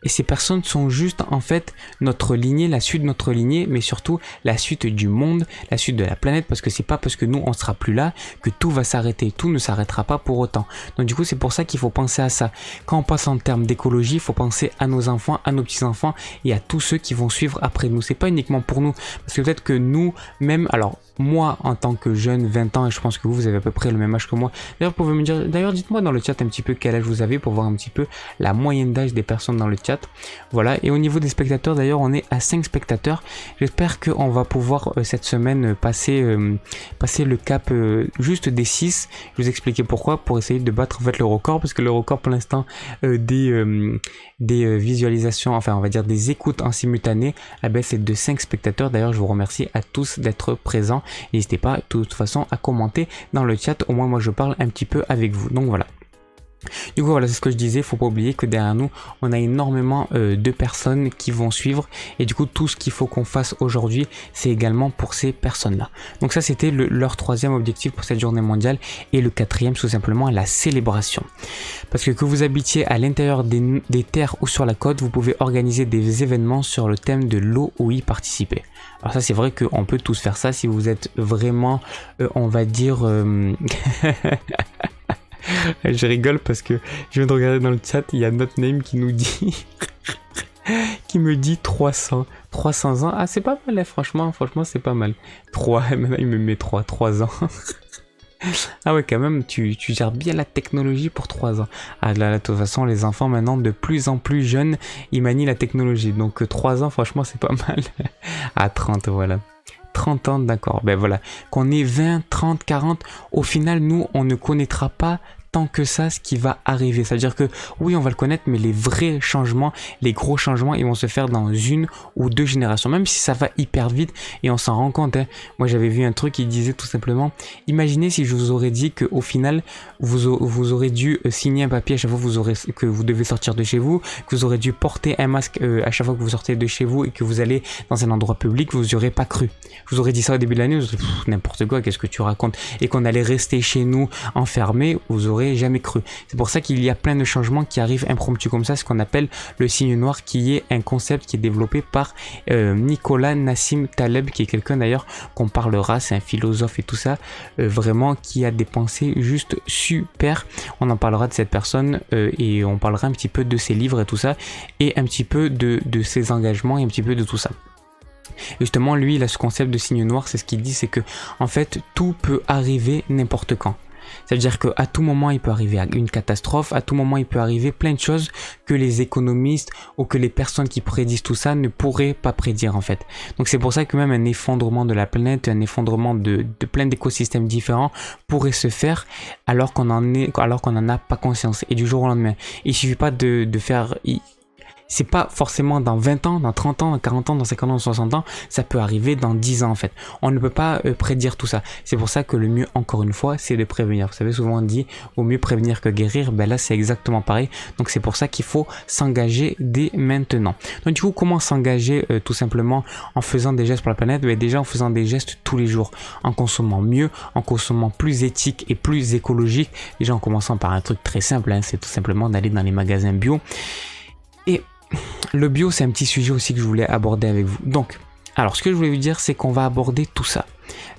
Et ces personnes sont juste en fait notre lignée, la suite de notre lignée, mais surtout la suite du monde, la suite de la planète, parce que c'est pas parce que nous on sera plus là que tout va s'arrêter, tout ne s'arrêtera pas pour autant. Donc du coup c'est pour ça qu'il faut penser à ça. Quand on passe en termes d'écologie, il faut penser à nos enfants, à nos petits-enfants et à tous ceux qui vont suivre après nous. C'est pas uniquement pour nous, parce que peut-être que nous, même, alors moi en tant que jeune, 20 ans, et je pense que vous avez à peu près le même âge que moi. D'ailleurs, vous pouvez me dire, d'ailleurs dites-moi dans le chat un petit peu quel âge vous avez pour voir un petit peu la moyenne d'âge des personnes dans le chat. Voilà, et au niveau des spectateurs, d'ailleurs, on est à 5 spectateurs. J'espère qu'on va pouvoir cette semaine passer le cap juste des 6. Je vais vous expliquer pourquoi, pour essayer de battre en fait le record, parce que le record pour l'instant des visualisations, enfin on va dire des écoutes en simultané, c'est de 5 spectateurs. D'ailleurs, je vous remercie à tous d'être présents. N'hésitez pas de toute façon à commenter dans le chat, au moins moi je parle un petit peu avec vous. Donc voilà. Du coup voilà, c'est ce que je disais, faut pas oublier que derrière nous on a énormément de personnes qui vont suivre, et du coup tout ce qu'il faut qu'on fasse aujourd'hui c'est également pour ces personnes là. Donc ça c'était leur troisième objectif pour cette journée mondiale, et le quatrième tout simplement la célébration, parce que vous habitiez à l'intérieur des terres ou sur la côte, vous pouvez organiser des événements sur le thème de l'eau ou y participer. Alors ça c'est vrai qu'on peut tous faire ça si vous êtes vraiment on va dire Je rigole parce que je viens de regarder dans le chat, il y a notre name qui nous dit qui me dit 300 ans. Ah, c'est pas mal, hein, franchement, c'est pas mal. 3, maintenant il me met 3 ans. Ah ouais, quand même, tu gères bien la technologie pour 3 ans. Ah là, de toute façon, les enfants maintenant, de plus en plus jeunes, ils manient la technologie. Donc 3 ans, franchement, c'est pas mal. À 30, voilà. 30 ans, d'accord. Ben voilà. Qu'on ait 20, 30, 40, au final, nous, on ne connaîtra pas tant que ça ce qui va arriver. C'est-à-dire que oui, on va le connaître, mais les vrais changements, les gros changements, ils vont se faire dans 1 ou 2 générations, même si ça va hyper vite et on s'en rend compte. Hein. Moi, j'avais vu un truc qui disait tout simplement, imaginez si je vous aurais dit qu'au final, vous aurez dû signer un papier à chaque fois que vous devez sortir de chez vous, que vous aurez dû porter un masque à chaque fois que vous sortez de chez vous et que vous allez dans un endroit public, vous n'y aurez pas cru. Je vous aurais dit ça au début de l'année, vous aurez n'importe quoi, qu'est-ce que tu racontes? Et qu'on allait rester chez nous enfermés, vous aurez jamais cru. C'est pour ça qu'il y a plein de changements qui arrivent impromptus comme ça, ce qu'on appelle le signe noir, qui est un concept qui est développé par Nicolas Nassim Taleb, qui est quelqu'un d'ailleurs qu'on parlera, c'est un philosophe et tout ça, vraiment qui a des pensées juste super. On en parlera de cette personne et on parlera un petit peu de ses livres et tout ça, et un petit peu de ses engagements et un petit peu de tout ça. Justement, lui, il a ce concept de signe noir, c'est ce qu'il dit, c'est que en fait, tout peut arriver n'importe quand. Ça veut dire qu'à tout moment, il peut arriver une catastrophe, à tout moment, il peut arriver plein de choses que les économistes ou que les personnes qui prédisent tout ça ne pourraient pas prédire en fait. Donc c'est pour ça que même un effondrement de la planète, un effondrement de plein d'écosystèmes différents pourrait se faire alors qu'on en a pas conscience. Et du jour au lendemain, il suffit pas de faire... C'est pas forcément dans 20 ans, dans 30 ans, dans 40 ans, dans 50 ans, dans 60 ans, ça peut arriver dans 10 ans en fait. On ne peut pas prédire tout ça. C'est pour ça que le mieux, encore une fois, c'est de prévenir. Vous savez, souvent on dit, au mieux prévenir que guérir, ben là c'est exactement pareil. Donc c'est pour ça qu'il faut s'engager dès maintenant. Donc du coup, comment s'engager tout simplement en faisant des gestes pour la planète? Ben, déjà en faisant des gestes tous les jours, en consommant mieux, en consommant plus éthique et plus écologique. Déjà en commençant par un truc très simple, hein, c'est tout simplement d'aller dans les magasins bio. Et le bio, c'est un petit sujet aussi que je voulais aborder avec vous. Donc, alors ce que je voulais vous dire, c'est qu'on va aborder tout ça.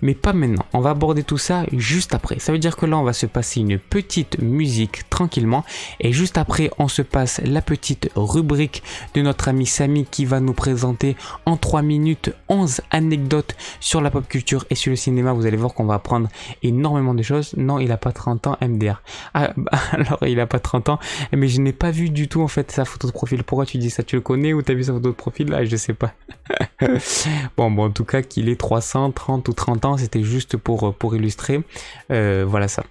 Mais pas maintenant, on va aborder tout ça juste après. Ça veut dire que là, on va se passer une petite musique tranquillement. Et juste après, on se passe la petite rubrique de notre ami Samy qui va nous présenter en 3 minutes 11 anecdotes sur la pop culture et sur le cinéma. Vous allez voir qu'on va apprendre énormément de choses. Non, il a pas 30 ans, MDR. Ah, bah, alors il a pas 30 ans, mais je n'ai pas vu du tout en fait sa photo de profil. Pourquoi tu dis ça? Tu le connais ou t'as vu sa photo de profil? Là, je sais pas. Bon, en tout cas, qu'il ait 330 ou 30 ans, c'était juste pour illustrer. Voilà ça.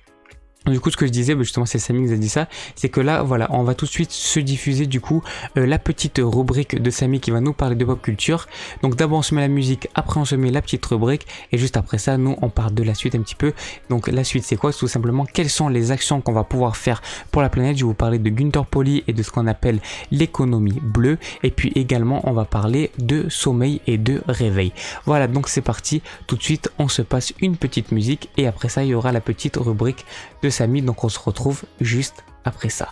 Du coup, ce que je disais, justement, c'est Samy qui nous a dit ça, c'est que là, voilà, on va tout de suite se diffuser, du coup, la petite rubrique de Samy qui va nous parler de pop culture. Donc d'abord, on se met la musique, après on se met la petite rubrique, et juste après ça, nous, on parle de la suite un petit peu. Donc la suite, c'est quoi? C'est tout simplement, quelles sont les actions qu'on va pouvoir faire pour la planète. Je vais vous parler de Gunther Pauli et de ce qu'on appelle l'économie bleue, et puis également, on va parler de sommeil et de réveil. Voilà, donc c'est parti. Tout de suite, on se passe une petite musique, et après ça, il y aura la petite rubrique de Samy, donc on se retrouve juste après ça.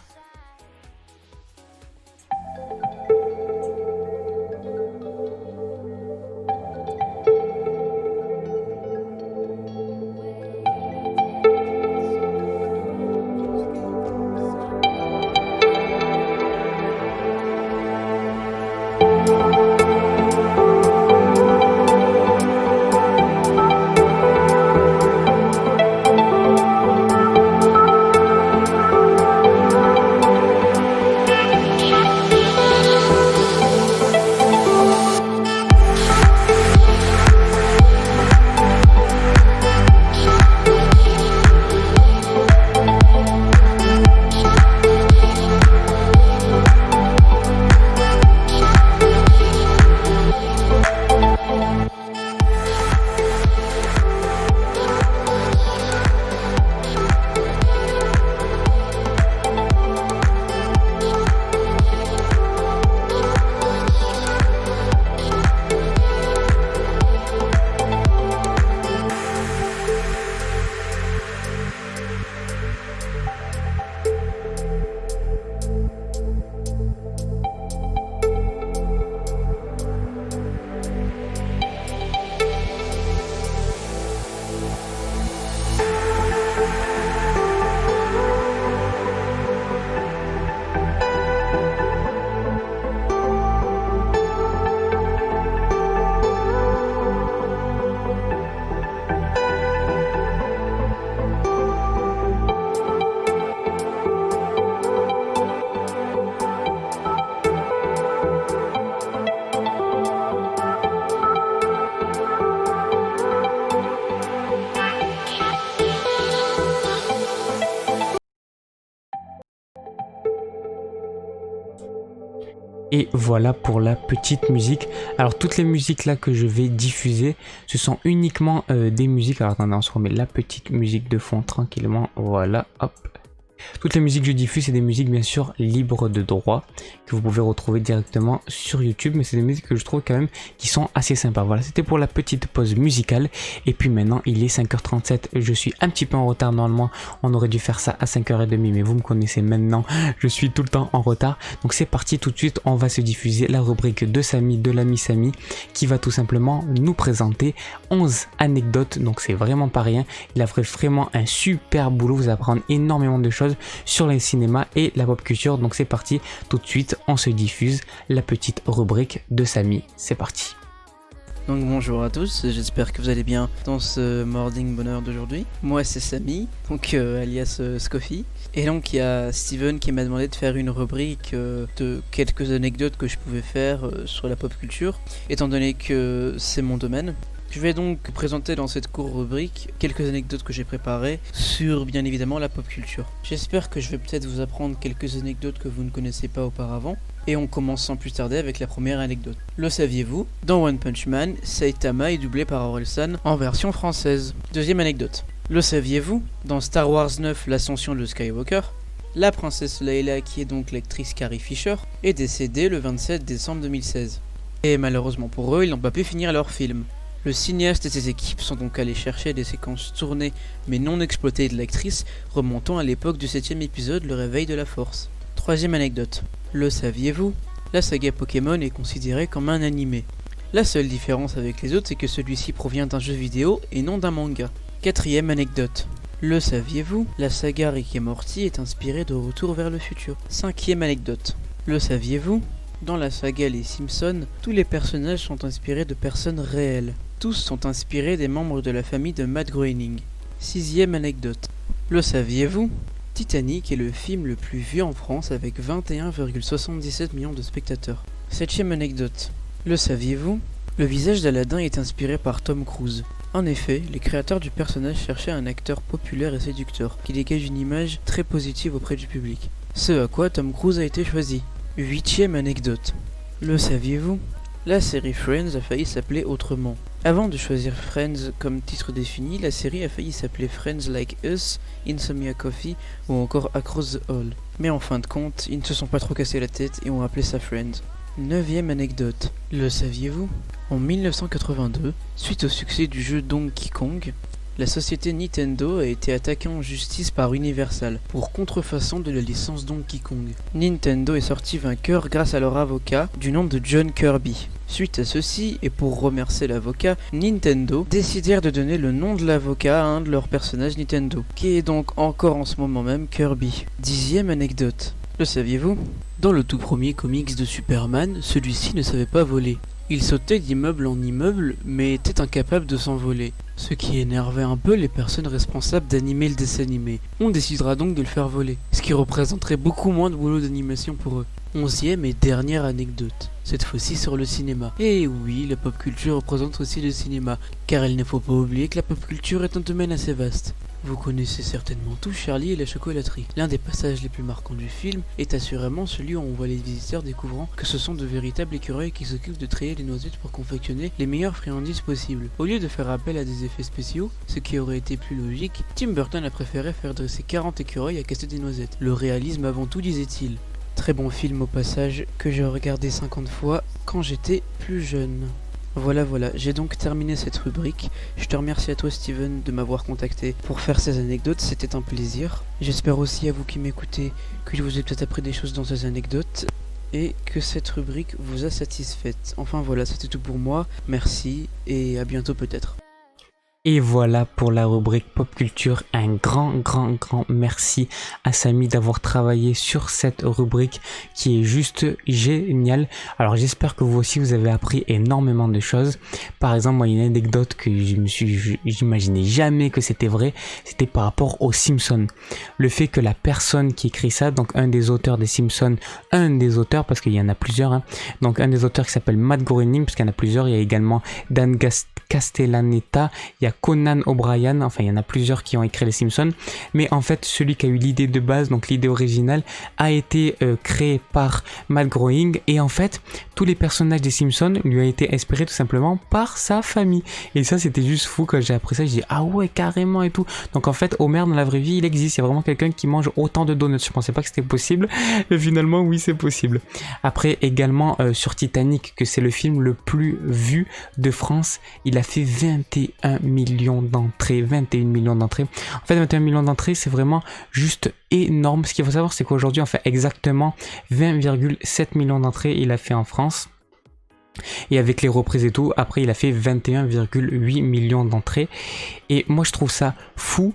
Et voilà pour la petite musique. Alors toutes les musiques là que je vais diffuser, ce sont uniquement des musiques. Alors attendez, on se remet la petite musique de fond tranquillement. Voilà, hop. Toutes les musiques que je diffuse, c'est des musiques bien sûr libres de droit que vous pouvez retrouver directement sur YouTube, mais c'est des musiques que je trouve quand même qui sont assez sympas. Voilà, c'était pour la petite pause musicale. Et puis maintenant, il est 5h37. Je suis un petit peu en retard. Normalement, on aurait dû faire ça à 5h30, mais vous me connaissez maintenant. Je suis tout le temps en retard. Donc c'est parti tout de suite. On va se diffuser la rubrique de Samy, de l'ami Samy, qui va tout simplement nous présenter 11 anecdotes. Donc c'est vraiment pas rien. Il a fait vraiment un super boulot. Vous apprendre énormément de choses sur le cinéma et la pop culture. Donc c'est parti, tout de suite on se diffuse la petite rubrique de Samy. C'est parti. Donc bonjour à tous, j'espère que vous allez bien dans ce morning bonheur d'aujourd'hui. Moi c'est Samy, donc alias Scoffy. Et donc il y a Steven qui m'a demandé de faire une rubrique de quelques anecdotes que je pouvais faire sur la pop culture, étant donné que c'est mon domaine. Je vais donc présenter dans cette courte rubrique quelques anecdotes que j'ai préparées sur bien évidemment la pop culture. J'espère que je vais peut-être vous apprendre quelques anecdotes que vous ne connaissez pas auparavant. Et on commence sans plus tarder avec la première anecdote. Le saviez-vous? Dans One Punch Man, Saitama est doublé par Orelsan en version française. Deuxième anecdote. Le saviez-vous? Dans Star Wars 9, l'ascension de Skywalker, la princesse Leia, qui est donc l'actrice Carrie Fisher, est décédée le 27 décembre 2016. Et malheureusement pour eux, ils n'ont pas pu finir leur film. Le cinéaste et ses équipes sont donc allés chercher des séquences tournées mais non exploitées de l'actrice, remontant à l'époque du 7ème épisode, le réveil de la force. Troisième anecdote. Le saviez-vous? La saga Pokémon est considérée comme un animé. La seule différence avec les autres, c'est que celui-ci provient d'un jeu vidéo et non d'un manga. Quatrième anecdote. Le saviez-vous? La saga Rick et Morty est inspirée de Retour vers le futur. Cinquième anecdote. Le saviez-vous? Dans la saga Les Simpsons, tous les personnages sont inspirés de personnes réelles. Tous sont inspirés des membres de la famille de Matt Groening. Sixième anecdote. Le saviez-vous? Titanic est le film le plus vu en France avec 21,77 millions de spectateurs. Septième anecdote. Le saviez-vous? Le visage d'Aladin est inspiré par Tom Cruise. En effet, les créateurs du personnage cherchaient un acteur populaire et séducteur, qui dégage une image très positive auprès du public. Ce à quoi Tom Cruise a été choisi. Huitième anecdote. Le saviez-vous? La série Friends a failli s'appeler autrement. Avant de choisir Friends comme titre défini, la série a failli s'appeler Friends Like Us, Insomnia Coffee ou encore Across the Hall. Mais en fin de compte, ils ne se sont pas trop cassés la tête et ont appelé ça Friends. Neuvième anecdote. Le saviez-vous? En 1982, suite au succès du jeu Donkey Kong, la société Nintendo a été attaquée en justice par Universal pour contrefaçon de la licence Donkey Kong. Nintendo est sorti vainqueur grâce à leur avocat du nom de John Kirby. Suite à ceci, et pour remercier l'avocat, Nintendo décidèrent de donner le nom de l'avocat à un de leurs personnages Nintendo, qui est donc encore en ce moment même Kirby. Dixième anecdote. Le saviez-vous? Dans le tout premier comics de Superman, celui-ci ne savait pas voler. Il sautait d'immeuble en immeuble, mais était incapable de s'envoler, ce qui énervait un peu les personnes responsables d'animer le dessin animé. On décidera donc de le faire voler, ce qui représenterait beaucoup moins de boulot d'animation pour eux. Onzième et dernière anecdote, cette fois-ci sur le cinéma. Et oui, la pop culture représente aussi le cinéma, car il ne faut pas oublier que la pop culture est un domaine assez vaste. Vous connaissez certainement tous Charlie et la chocolaterie. L'un des passages les plus marquants du film est assurément celui où on voit les visiteurs découvrant que ce sont de véritables écureuils qui s'occupent de trier les noisettes pour confectionner les meilleures friandises possibles. Au lieu de faire appel à des effets spéciaux, ce qui aurait été plus logique, Tim Burton a préféré faire dresser 40 écureuils à casser des noisettes. Le réalisme avant tout, disait-il. Très bon film au passage, que j'ai regardé 50 fois quand j'étais plus jeune. Voilà, j'ai donc terminé cette rubrique. Je te remercie à toi Steven de m'avoir contacté pour faire ces anecdotes, c'était un plaisir. J'espère aussi à vous qui m'écoutez que je vous ai peut-être appris des choses dans ces anecdotes et que cette rubrique vous a satisfaite. Enfin voilà, c'était tout pour moi, merci et à bientôt peut-être. Et voilà pour la rubrique pop culture. Un grand merci à Samy d'avoir travaillé sur cette rubrique qui est juste géniale. Alors j'espère que vous aussi vous avez appris énormément de choses. Par exemple, moi, une anecdote que j'imaginais jamais que c'était vrai, c'était par rapport aux Simpsons. Le fait que la personne qui écrit ça, donc un des auteurs des Simpsons, parce qu'il y en a plusieurs, hein, donc un des auteurs qui s'appelle Matt Groening, parce qu'il y en a plusieurs, il y a également Dan Castellaneta, il y a Conan O'Brien, enfin il y en a plusieurs qui ont écrit les Simpsons, mais en fait celui qui a eu l'idée de base, donc l'idée originale, a été créé par Matt Groening, et en fait tous les personnages des Simpsons lui ont été inspirés tout simplement par sa famille, et ça c'était juste fou. Quand j'ai appris ça, je dis ah ouais carrément et tout. Donc en fait Homer dans la vraie vie il existe, il y a vraiment quelqu'un qui mange autant de donuts. Je pensais pas que c'était possible, mais finalement oui c'est possible. Après également sur Titanic, que c'est le film le plus vu de France, il a fait 21 millions d'entrées. 21 millions d'entrées. En fait 21 millions d'entrées c'est vraiment juste énorme. Ce qu'il faut savoir c'est qu'aujourd'hui on fait exactement 20,7 millions d'entrées il a fait en France. Et avec les reprises et tout, après il a fait 21,8 millions d'entrées. Et moi je trouve ça fou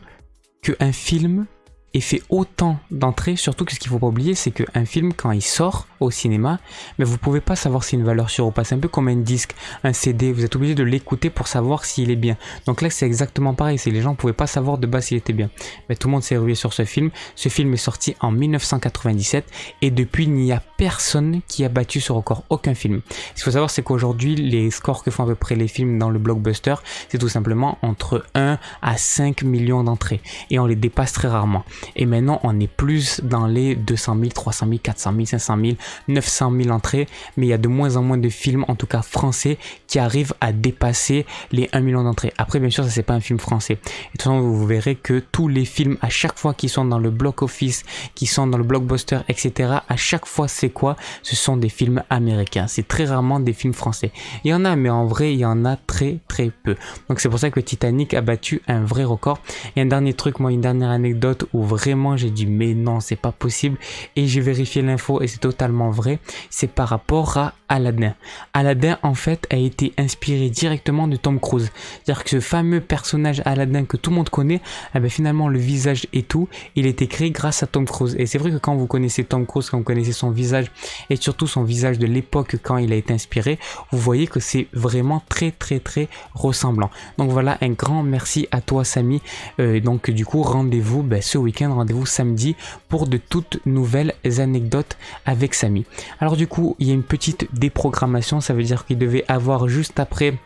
qu'un film ait fait autant d'entrées, surtout que ce qu'il faut pas oublier c'est qu'un film quand il sort au cinéma, mais vous pouvez pas savoir si c'est une valeur sûre ou pas. C'est un peu comme un disque, un CD, vous êtes obligé de l'écouter pour savoir s'il est bien. Donc là c'est exactement pareil, c'est les gens pouvaient pas savoir de base s'il était bien. Mais tout le monde s'est rué sur ce film. Ce film est sorti en 1997 et depuis il n'y a personne qui a battu ce record, aucun film. Ce qu'il faut savoir c'est qu'aujourd'hui les scores que font à peu près les films dans le blockbuster, c'est tout simplement entre 1 à 5 millions d'entrées et on les dépasse très rarement. Et maintenant on est plus dans les 200 000, 300 000, 400 000, 500 000, 900 000 entrées, mais il y a de moins en moins de films, en tout cas français, qui arrivent à dépasser les 1 million d'entrées. Après bien sûr ça c'est pas un film français. Et de toute façon vous verrez que tous les films à chaque fois qui sont dans le block office, qui sont dans le blockbuster, etc. à chaque fois c'est quoi? Ce sont des films américains. C'est très rarement des films français. Il y en a, mais en vrai il y en a très très peu. Donc c'est pour ça que Titanic a battu un vrai record. Et un dernier truc, moi une dernière anecdote où vraiment j'ai dit mais non c'est pas possible, et j'ai vérifié l'info et c'est totalement vrai, c'est par rapport à Aladdin. Aladdin en fait a été inspiré directement de Tom Cruise. C'est-à-dire que ce fameux personnage Aladdin que tout le monde connaît, eh ben finalement le visage et tout, il a été créé grâce à Tom Cruise. Et c'est vrai que quand vous connaissez Tom Cruise, quand vous connaissez son visage et surtout son visage de l'époque quand il a été inspiré, vous voyez que c'est vraiment très très très ressemblant. Donc voilà, un grand merci à toi Samy. Donc du coup rendez-vous ce week-end, rendez-vous samedi pour de toutes nouvelles anecdotes avec Samy. Alors du coup il y a une petite déprogrammation, ça veut dire qu'il devait avoir juste après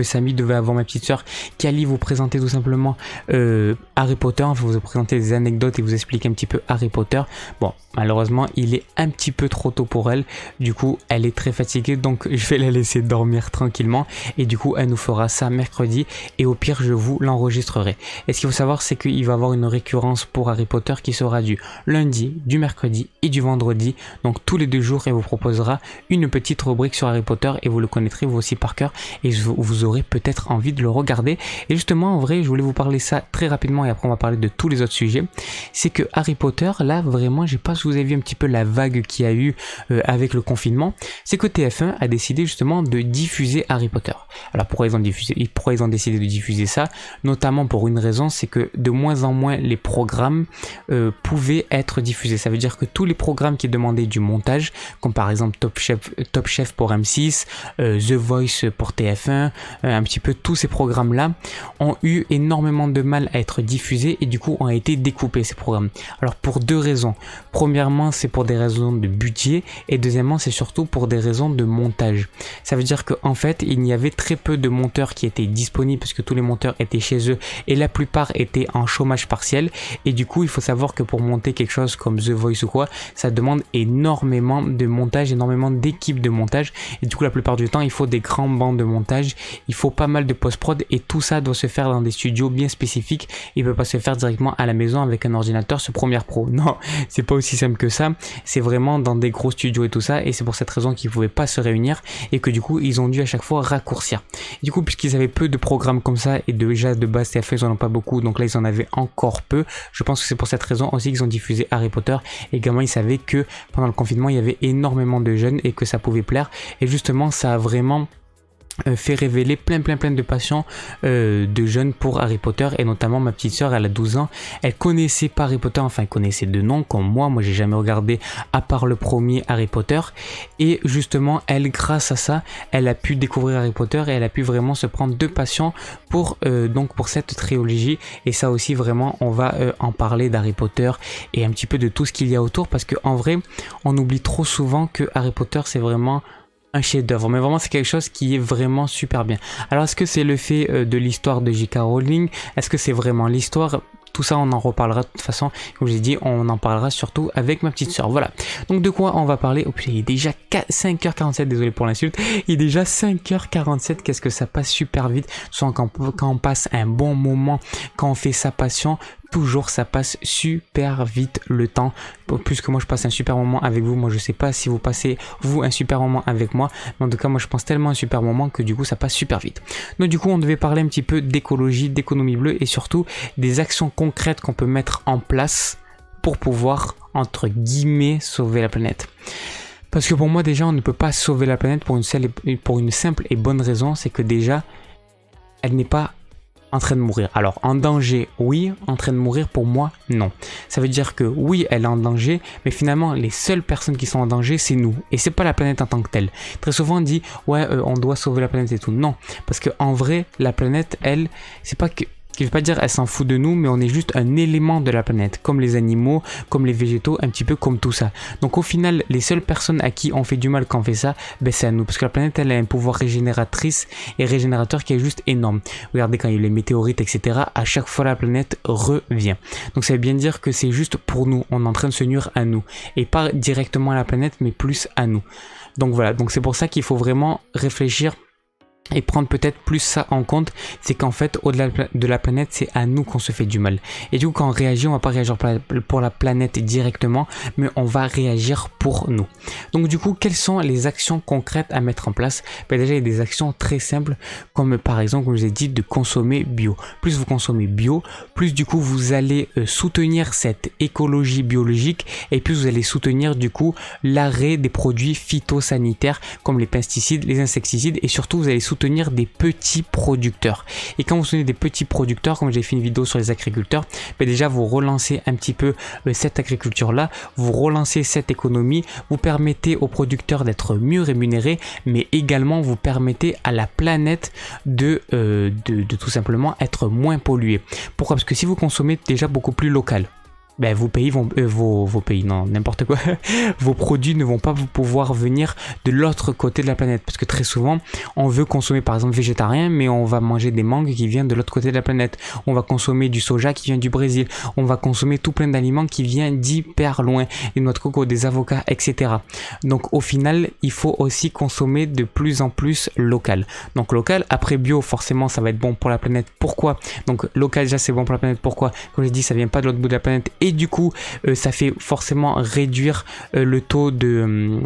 Samy devait avoir ma petite soeur qui allait vous présenter tout simplement Harry Potter, enfin vous présenter des anecdotes et vous expliquer un petit peu Harry Potter. Bon, malheureusement il est un petit peu trop tôt pour elle, du coup elle est très fatiguée, donc je vais la laisser dormir tranquillement et du coup elle nous fera ça mercredi et au pire je vous l'enregistrerai. Et ce qu'il faut savoir c'est qu'il va y avoir une récurrence pour Harry Potter qui sera du lundi, du mercredi et du vendredi, donc tous les 2 jours, et vous proposera une petite rubrique sur Harry Potter et vous le connaîtrez vous aussi par cœur et vous aurez peut-être envie de le regarder. Et justement en vrai je voulais vous parler ça très rapidement et après on va parler de tous les autres sujets. C'est que Harry Potter là vraiment, je sais pas si vous avez vu un petit peu la vague qu'il y a eu avec le confinement, c'est que TF1 a décidé justement de diffuser Harry Potter. Alors pourquoi ils ont décidé de diffuser ça? Notamment pour une raison, c'est que de moins en moins les programmes pouvaient être diffusés. Ça veut dire que tous les programmes qui demandaient du montage, comme par exemple Top Chef pour M6, The Voice pour TF1, un petit peu tous ces programmes là ont eu énormément de mal à être diffusés et du coup ont été découpés ces programmes. Alors pour 2 raisons. Premièrement c'est pour des raisons de budget et deuxièmement c'est surtout pour des raisons de montage. Ça veut dire qu'en fait il y avait très peu de monteurs qui étaient disponibles parce que tous les monteurs étaient chez eux et la plupart étaient en chômage partiel, et du coup il faut savoir que pour monter quelque chose comme The Voice ou quoi, ça demande énormément de montage, énormément d'équipes de montage, et du coup la plupart du temps il faut des grands bancs de montage, il faut pas mal de post-prod et tout ça doit se faire dans des studios bien spécifiques. Il peut pas se faire directement à la maison avec un ordinateur sur Premiere Pro. Non, c'est pas aussi simple que ça. C'est vraiment dans des gros studios et tout ça, et c'est pour cette raison qu'ils pouvaient pas se réunir et que du coup ils ont dû à chaque fois raccourcir. Et du coup puisqu'ils avaient peu de programmes comme ça et déjà de base TF1 ils en ont pas beaucoup, donc là ils en avaient encore peu. Je pense que c'est pour cette raison aussi qu'ils ont diffusé Harry Potter. Également ils savaient que pendant le confinement il y avait énormément de jeunes et que ça pouvait plaire, et justement ça a vraiment fait révéler plein de passions de jeunes pour Harry Potter. Et notamment ma petite sœur, elle a 12 ans, elle connaissait pas Harry Potter, enfin elle connaissait de nom comme moi j'ai jamais regardé à part le premier Harry Potter, et justement elle, grâce à ça, elle a pu découvrir Harry Potter et elle a pu vraiment se prendre de passion pour cette trilogie. Et ça aussi vraiment on va en parler d'Harry Potter et un petit peu de tout ce qu'il y a autour, parce que en vrai on oublie trop souvent que Harry Potter c'est vraiment un chef-d'œuvre, mais vraiment c'est quelque chose qui est vraiment super bien. Alors est-ce que c'est le fait de l'histoire de J.K. Rowling? Est-ce que c'est vraiment l'histoire? Tout ça, on en reparlera de toute façon. Comme j'ai dit, on en parlera surtout avec ma petite soeur. Voilà. Donc, de quoi on va parler? Oh putain, il est déjà 5h47. Désolé pour l'insulte. Il est déjà 5h47. Qu'est-ce que ça passe super vite. Soit quand on passe un bon moment, quand on fait sa passion, toujours ça passe super vite le temps. Plus que moi, je passe un super moment avec vous. Moi, je sais pas si vous passez, vous, un super moment avec moi. Mais en tout cas, moi, je pense tellement un super moment que du coup, ça passe super vite. Donc, du coup, on devait parler un petit peu d'écologie, d'économie bleue et surtout des actions concrètes qu'on peut mettre en place pour pouvoir, entre guillemets, sauver la planète. Parce que pour moi, déjà, on ne peut pas sauver la planète pour une simple et bonne raison, c'est que déjà, elle n'est pas en train de mourir. Alors, en danger, oui. En train de mourir, pour moi, non. Ça veut dire que oui, elle est en danger, mais finalement, les seules personnes qui sont en danger, c'est nous. Et c'est pas la planète en tant que telle. Très souvent, on dit, ouais, on doit sauver la planète et tout. Non. Parce que en vrai, la planète, elle, c'est pas que... Je ne veux pas dire elle s'en fout de nous, mais on est juste un élément de la planète, comme les animaux, comme les végétaux, un petit peu comme tout ça. Donc au final, les seules personnes à qui on fait du mal quand on fait ça, ben c'est à nous, parce que la planète, elle a un pouvoir régénératrice et régénérateur qui est juste énorme. Regardez quand il y a les météorites, etc., à chaque fois la planète revient. Donc ça veut bien dire que c'est juste pour nous, on est en train de se nuire à nous, et pas directement à la planète, mais plus à nous. Donc voilà, donc c'est pour ça qu'il faut vraiment réfléchir et prendre peut-être plus ça en compte, c'est qu'en fait au-delà de la planète, c'est à nous qu'on se fait du mal. Et du coup quand on réagit, on va pas réagir pour la planète directement, mais on va réagir pour nous. Donc du coup, quelles sont les actions concrètes à mettre en place? Ben déjà il y a des actions très simples, comme par exemple, comme je vous ai dit, de consommer bio. Plus vous consommez bio, plus du coup vous allez soutenir cette écologie biologique, et plus vous allez soutenir du coup l'arrêt des produits phytosanitaires comme les pesticides, les insecticides, et surtout vous allez soutenir des petits producteurs. Et quand vous soutenez des petits producteurs, comme j'ai fait une vidéo sur les agriculteurs, ben déjà vous relancez un petit peu cette agriculture là, vous relancez cette économie, vous permettez aux producteurs d'être mieux rémunérés, mais également vous permettez à la planète de tout simplement être moins polluée. Pourquoi? Parce que si vous consommez déjà beaucoup plus local, ben vos pays vont vos pays, non, n'importe quoi, vos produits ne vont pas pouvoir venir de l'autre côté de la planète, parce que très souvent on veut consommer par exemple végétarien, mais on va manger des mangues qui viennent de l'autre côté de la planète, on va consommer du soja qui vient du Brésil, on va consommer tout plein d'aliments qui viennent d'hyper loin, des noix de coco, des avocats, etc. Donc au final il faut aussi consommer de plus en plus local. Donc local, après bio, forcément ça va être bon pour la planète. Pourquoi? Donc local déjà c'est bon pour la planète, pourquoi? Comme je dis, ça vient pas de l'autre bout de la planète, et du coup ça fait forcément réduire le taux de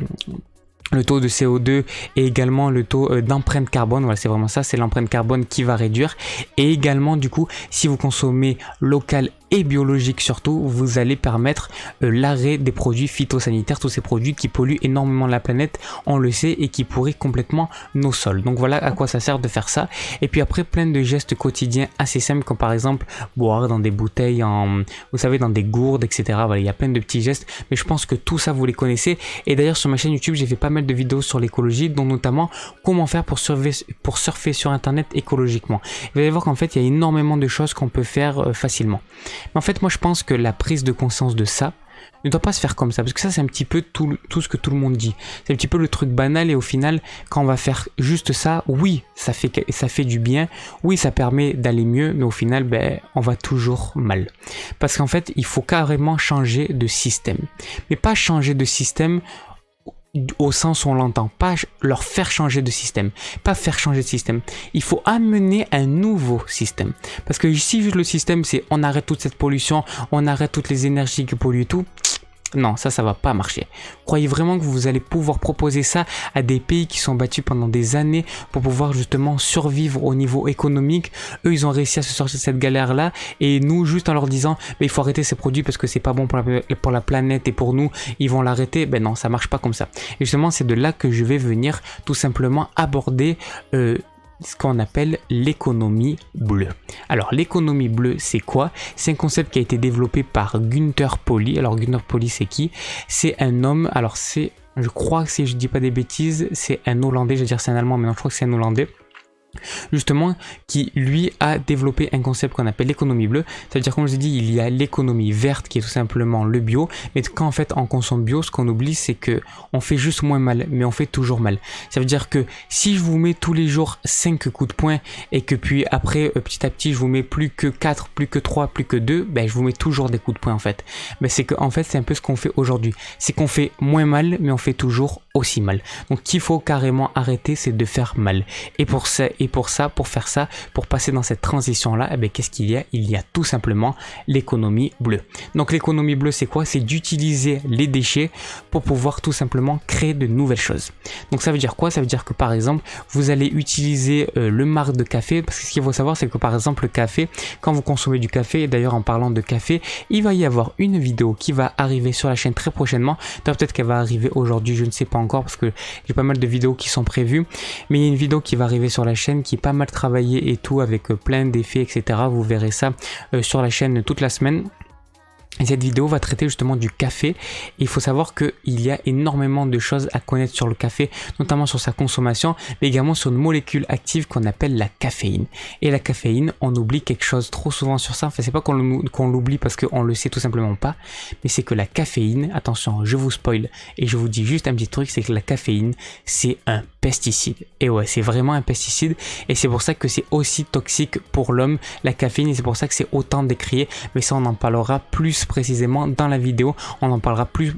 CO2 et également le taux d'empreinte carbone. Voilà, c'est vraiment ça, c'est l'empreinte carbone qui va réduire. Et également du coup, si vous consommez local et biologique surtout, vous allez permettre l'arrêt des produits phytosanitaires, tous ces produits qui polluent énormément la planète, on le sait, et qui pourrissent complètement nos sols. Donc voilà à quoi ça sert de faire ça. Et puis après, plein de gestes quotidiens assez simples, comme par exemple boire dans des bouteilles, vous savez, dans des gourdes, etc. Voilà, il y a plein de petits gestes, mais je pense que tout ça vous les connaissez. Et d'ailleurs sur ma chaîne YouTube, j'ai fait pas mal de vidéos sur l'écologie, dont notamment comment faire pour surfer sur internet écologiquement. Vous allez voir qu'en fait il y a énormément de choses qu'on peut faire facilement. Mais en fait moi je pense que la prise de conscience de ça ne doit pas se faire comme ça, parce que ça c'est un petit peu tout ce que tout le monde dit, c'est un petit peu le truc banal, et au final quand on va faire juste ça, oui ça fait du bien, oui ça permet d'aller mieux, mais au final ben on va toujours mal, parce qu'en fait il faut carrément changer de système, mais pas changer de système au sens où on l'entend, pas leur faire changer de système, pas faire changer de système, il faut amener un nouveau système, parce que si juste le système c'est on arrête toute cette pollution, on arrête toutes les énergies qui polluent tout, non, ça va pas marcher. Croyez vraiment que vous allez pouvoir proposer ça à des pays qui sont battus pendant des années pour pouvoir justement survivre au niveau économique? Eux, ils ont réussi à se sortir de cette galère-là, et nous, juste en leur disant il faut arrêter ces produits parce que c'est pas bon pour la planète et pour nous, ils vont l'arrêter. Ben non, ça marche pas comme ça. Et justement, c'est de là que je vais venir tout simplement aborder ce qu'on appelle l'économie bleue. Alors l'économie bleue, c'est quoi? C'est un concept qui a été développé par Günther Pauli. Alors Günther Pauli, c'est qui? C'est un homme, alors je crois que si je dis pas des bêtises, c'est un Hollandais, je vais dire c'est un Allemand, mais non, je crois que c'est un Hollandais. justement, qui lui a développé un concept qu'on appelle l'économie bleue. Ça veut dire, comme je l'ai dit, il y a l'économie verte qui est tout simplement le bio, mais quand en fait on consomme bio, ce qu'on oublie, c'est que on fait juste moins mal, mais on fait toujours mal. Ça veut dire que si je vous mets tous les jours 5 coups de poing et que puis après petit à petit je vous mets plus que 4, plus que 3, plus que 2, ben je vous mets toujours des coups de poing en fait. Ben c'est que en fait c'est un peu ce qu'on fait aujourd'hui, c'est qu'on fait moins mal, mais on fait toujours aussi mal. Donc qu'il faut carrément arrêter, c'est de faire mal. Et pour faire ça, pour passer dans cette transition-là, eh bien, qu'est-ce qu'il y a? Il y a tout simplement l'économie bleue. Donc l'économie bleue, c'est quoi? C'est d'utiliser les déchets pour pouvoir tout simplement créer de nouvelles choses. Donc ça veut dire quoi? Ça veut dire que par exemple, vous allez utiliser le marc de café, parce que ce qu'il faut savoir, c'est que par exemple le café, quand vous consommez du café, et d'ailleurs en parlant de café, il va y avoir une vidéo qui va arriver sur la chaîne très prochainement. Peut-être qu'elle va arriver aujourd'hui, je ne sais pas encore, parce que j'ai pas mal de vidéos qui sont prévues, mais il y a une vidéo qui va arriver sur la chaîne qui est pas mal travaillée et tout, avec plein d'effets, etc. Vous verrez ça sur la chaîne toute la semaine. Et cette vidéo va traiter justement du café. Et il faut savoir qu'il y a énormément de choses à connaître sur le café, notamment sur sa consommation, mais également sur une molécule active qu'on appelle la caféine. Et la caféine, on oublie quelque chose trop souvent sur ça. Enfin, c'est pas qu'on l'oublie parce qu'on le sait tout simplement pas, mais c'est que la caféine, attention, je vous spoil et je vous dis juste un petit truc, c'est que la caféine, c'est un pesticide. Et ouais, c'est vraiment un pesticide. Et c'est pour ça que c'est aussi toxique pour l'homme, la caféine, et c'est pour ça que c'est autant décrié. Mais ça, on en parlera plus précisément dans la vidéo, on en parlera plus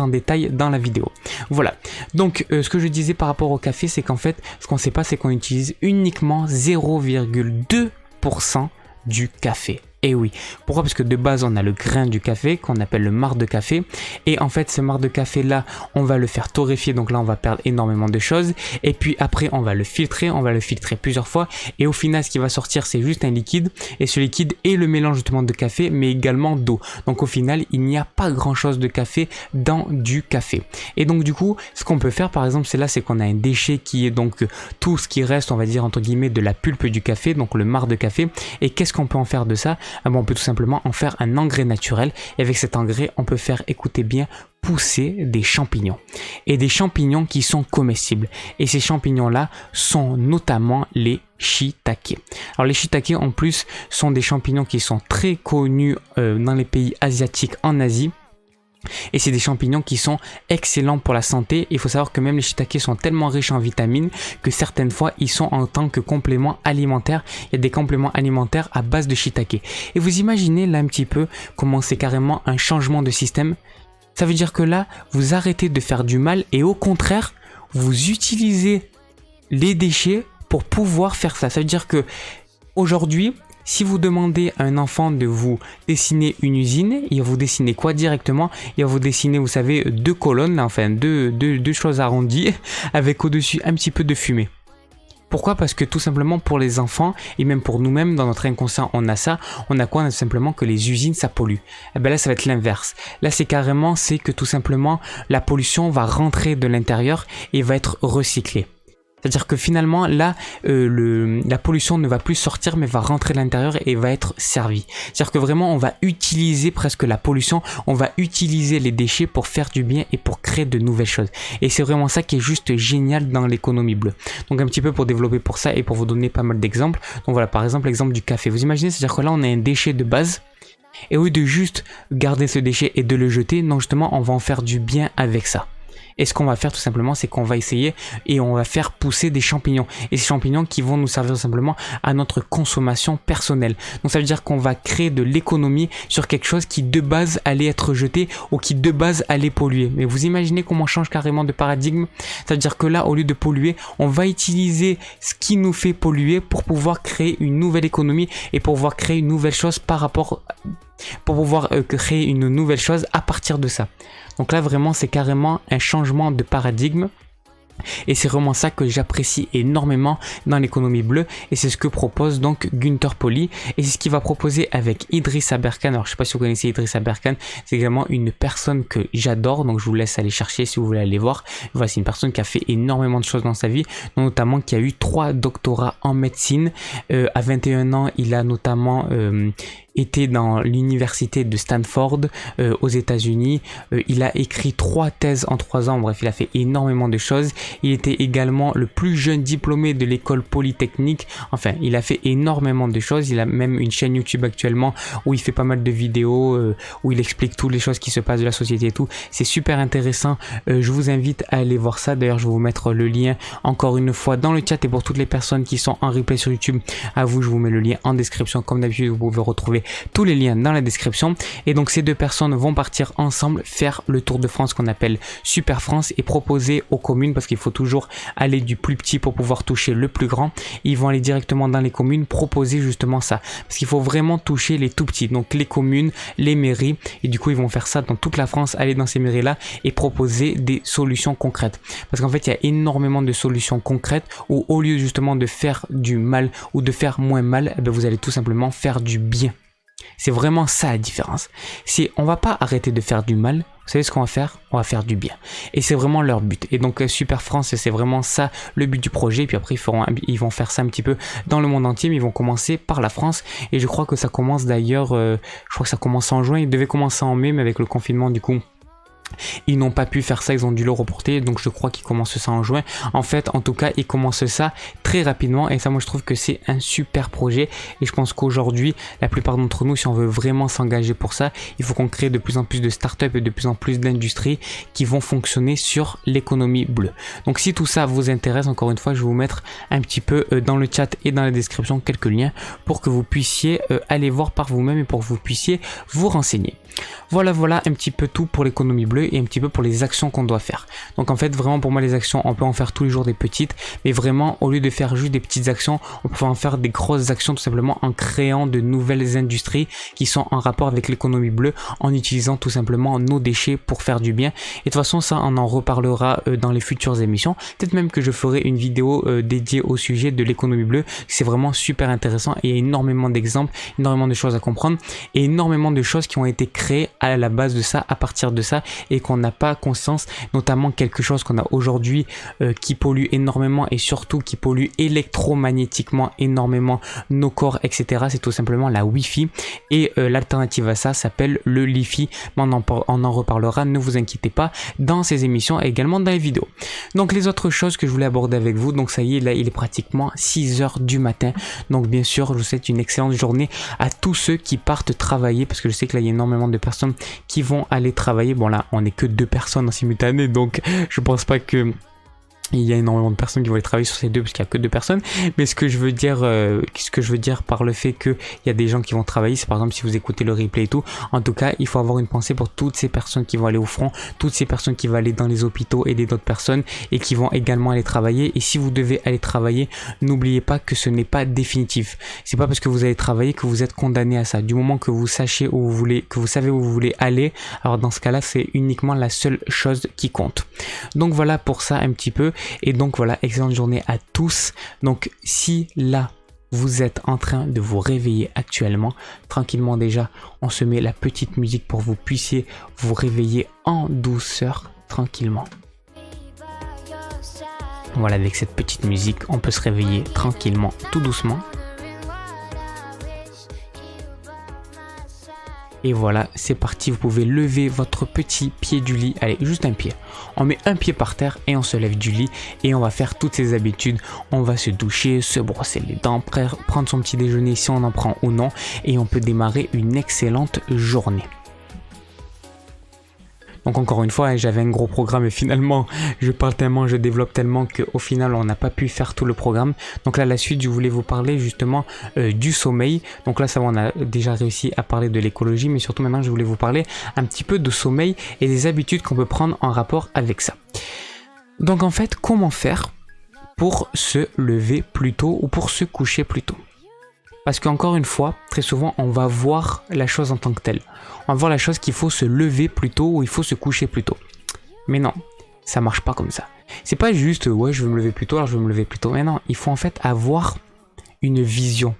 en détail dans la vidéo. Voilà, donc ce que je disais par rapport au café, c'est qu'en fait ce qu'on sait pas, c'est qu'on utilise uniquement 0,2% du café. Et oui, pourquoi? Parce que de base on a le grain du café qu'on appelle le marc de café, et en fait ce marc de café là on va le faire torréfier, donc là on va perdre énormément de choses, et puis après on va le filtrer plusieurs fois, et au final ce qui va sortir c'est juste un liquide, et ce liquide est le mélange justement de café mais également d'eau. Donc au final il n'y a pas grand chose de café dans du café, et donc du coup ce qu'on peut faire par exemple c'est qu'on a un déchet qui est donc tout ce qui reste, on va dire entre guillemets, de la pulpe du café, donc le marc de café. Et qu'est-ce qu'on peut en faire de ça? On peut tout simplement en faire un engrais naturel, et avec cet engrais on peut faire, écoutez bien, pousser des champignons, et des champignons qui sont comestibles, et ces champignons là sont notamment les shiitake. Alors les shiitake en plus sont des champignons qui sont très connus dans les pays asiatiques, en Asie. Et c'est des champignons qui sont excellents pour la santé. Il faut savoir que même les shiitake sont tellement riches en vitamines que certaines fois ils sont en tant que complément alimentaire. Il y a des compléments alimentaires à base de shiitake. Et vous imaginez là un petit peu comment c'est carrément un changement de système. Ça veut dire que là vous arrêtez de faire du mal et au contraire vous utilisez les déchets pour pouvoir faire ça. Ça veut dire que aujourd'hui, si vous demandez à un enfant de vous dessiner une usine, il va vous dessiner quoi directement? Il va vous dessiner, vous savez, deux colonnes, enfin deux choses arrondies, avec au-dessus un petit peu de fumée. Pourquoi? Parce que tout simplement pour les enfants, et même pour nous-mêmes, dans notre inconscient, on a ça. On a quoi? On a tout simplement que les usines, ça pollue. Et ben là, ça va être l'inverse. Là, c'est que tout simplement, la pollution va rentrer de l'intérieur et va être recyclée. C'est-à-dire que finalement, là, la pollution ne va plus sortir, mais va rentrer de l'intérieur et va être servie. C'est-à-dire que vraiment, on va utiliser presque la pollution, on va utiliser les déchets pour faire du bien et pour créer de nouvelles choses. Et c'est vraiment ça qui est juste génial dans l'économie bleue. Donc un petit peu pour développer pour ça et pour vous donner pas mal d'exemples. Donc voilà, par exemple, l'exemple du café. Vous imaginez, c'est-à-dire que là, on a un déchet de base. Et au lieu de juste garder ce déchet et de le jeter, non, justement, on va en faire du bien avec ça. Et ce qu'on va faire tout simplement, c'est qu'on va essayer et on va faire pousser des champignons. Et ces champignons qui vont nous servir tout simplement à notre consommation personnelle. Donc ça veut dire qu'on va créer de l'économie sur quelque chose qui de base allait être jeté ou qui de base allait polluer. Mais vous imaginez comment on change carrément de paradigme? Ça veut dire que là, au lieu de polluer, on va utiliser ce qui nous fait polluer pour pouvoir créer une nouvelle économie et pour pouvoir créer une nouvelle chose pour pouvoir créer une nouvelle chose à partir de ça. Donc là vraiment c'est carrément un changement de paradigme. Et c'est vraiment ça que j'apprécie énormément dans l'économie bleue, et c'est ce que propose donc Günther Pauli, et c'est ce qu'il va proposer avec Idriss Aberkan. Alors je sais pas si vous connaissez Idriss Aberkan, c'est également une personne que j'adore, donc je vous laisse aller chercher si vous voulez aller voir. Voilà, c'est une personne qui a fait énormément de choses dans sa vie, notamment qui a eu 3 doctorats en médecine. À 21 ans il a notamment était dans l'université de Stanford aux États-Unis. Il a écrit 3 thèses en 3 ans. Bref, il a fait énormément de choses. Il était également le plus jeune diplômé de l'école polytechnique. Enfin, il a fait énormément de choses. Il a même une chaîne YouTube actuellement où il fait pas mal de vidéos, où il explique toutes les choses qui se passent de la société et tout. C'est super intéressant. Je vous invite à aller voir ça. D'ailleurs, je vais vous mettre le lien encore une fois dans le chat, et pour toutes les personnes qui sont en replay sur YouTube, à vous, je vous mets le lien en description. Comme d'habitude, vous pouvez retrouver tous les liens dans la description. Et donc ces 2 personnes vont partir ensemble faire le tour de France qu'on appelle Super France et proposer aux communes, parce qu'il faut toujours aller du plus petit pour pouvoir toucher le plus grand. Ils vont aller directement dans les communes proposer justement ça, parce qu'il faut vraiment toucher les tout petits, donc les communes, les mairies, et du coup ils vont faire ça dans toute la France, aller dans ces mairies là et proposer des solutions concrètes, parce qu'en fait il y a énormément de solutions concrètes où au lieu justement de faire du mal ou de faire moins mal, vous allez tout simplement faire du bien. C'est vraiment ça la différence. On va pas arrêter de faire du mal. Vous savez ce qu'on va faire? On va faire du bien. Et c'est vraiment leur but. Et donc Super France, c'est vraiment ça le but du projet. Et puis après, ils vont faire ça un petit peu dans le monde entier. Mais ils vont commencer par la France. Et je crois que ça commence d'ailleurs, je crois que ça commence en juin. Il devait commencer en mai, mais avec le confinement, du coup, ils n'ont pas pu faire ça, ils ont dû le reporter, donc je crois qu'ils commencent ça en juin. En fait, en tout cas, ils commencent ça très rapidement, et ça, moi, je trouve que c'est un super projet. Et je pense qu'aujourd'hui, la plupart d'entre nous, si on veut vraiment s'engager pour ça, il faut qu'on crée de plus en plus de startups et de plus en plus d'industries qui vont fonctionner sur l'économie bleue. Donc, si tout ça vous intéresse, encore une fois, je vais vous mettre un petit peu dans le chat et dans la description quelques liens pour que vous puissiez aller voir par vous-même et pour que vous puissiez vous renseigner. Voilà un petit peu tout pour l'économie bleue et un petit peu pour les actions qu'on doit faire. Donc en fait, vraiment pour moi, les actions, on peut en faire tous les jours des petites, mais vraiment au lieu de faire juste des petites actions, on peut en faire des grosses actions tout simplement en créant de nouvelles industries qui sont en rapport avec l'économie bleue, en utilisant tout simplement nos déchets pour faire du bien. Et de toute façon, ça, on en reparlera dans les futures émissions. Peut-être même que je ferai une vidéo dédiée au sujet de l'économie bleue. C'est vraiment super intéressant et il y a énormément d'exemples, énormément de choses à comprendre et énormément de choses qui ont été créées à la base de ça, à partir de ça, et qu'on n'a pas conscience, notamment quelque chose qu'on a aujourd'hui qui pollue énormément et surtout qui pollue électromagnétiquement énormément nos corps, etc. C'est tout simplement la Wi-Fi, et l'alternative à ça s'appelle le Li-Fi, mais on en reparlera, ne vous inquiétez pas, dans ces émissions et également dans les vidéos. Donc les autres choses que je voulais aborder avec vous, donc ça y est, là il est pratiquement 6h du matin, donc bien sûr je vous souhaite une excellente journée à tous ceux qui partent travailler, parce que je sais que là il y a énormément de personnes qui vont aller travailler. Bon là on n'est que 2 personnes en simultané, donc je pense pas que il y a énormément de personnes qui vont aller travailler sur ces 2 parce qu'il n'y a que 2 personnes, mais ce que je veux dire par le fait qu'il y a des gens qui vont travailler, c'est par exemple si vous écoutez le replay et tout, en tout cas il faut avoir une pensée pour toutes ces personnes qui vont aller au front, toutes ces personnes qui vont aller dans les hôpitaux aider d'autres personnes et qui vont également aller travailler. Et si vous devez aller travailler, n'oubliez pas que ce n'est pas définitif, c'est pas parce que vous allez travailler que vous êtes condamné à ça. Du moment que vous sachez où vous voulez, que vous savez où vous voulez aller, alors dans ce cas là c'est uniquement la seule chose qui compte. Donc voilà pour ça un petit peu. Et donc voilà, excellente journée à tous. Donc si là vous êtes en train de vous réveiller actuellement, tranquillement déjà, on se met la petite musique pour que vous puissiez vous réveiller en douceur, tranquillement. Voilà, avec cette petite musique, on peut se réveiller tranquillement, tout doucement. Et voilà, c'est parti, vous pouvez lever votre petit pied du lit, allez, juste un pied. On met un pied par terre et on se lève du lit et on va faire toutes ces habitudes. On va se doucher, se brosser les dents, prendre son petit déjeuner si on en prend ou non, et on peut démarrer une excellente journée. Donc encore une fois, j'avais un gros programme et finalement je parle tellement, je développe tellement qu'au final on n'a pas pu faire tout le programme. Donc là la suite, je voulais vous parler justement du sommeil. Donc là ça va, on a déjà réussi à parler de l'écologie, mais surtout maintenant je voulais vous parler un petit peu de sommeil et des habitudes qu'on peut prendre en rapport avec ça. Donc en fait, comment faire pour se lever plus tôt ou pour se coucher plus tôt? Parce qu'encore une fois, très souvent, on va voir la chose en tant que telle. On va voir la chose qu'il faut se lever plus tôt ou il faut se coucher plus tôt. Mais non, ça marche pas comme ça. C'est pas juste, ouais, je veux me lever plus tôt, alors je veux me lever plus tôt. Mais non, il faut en fait avoir une vision.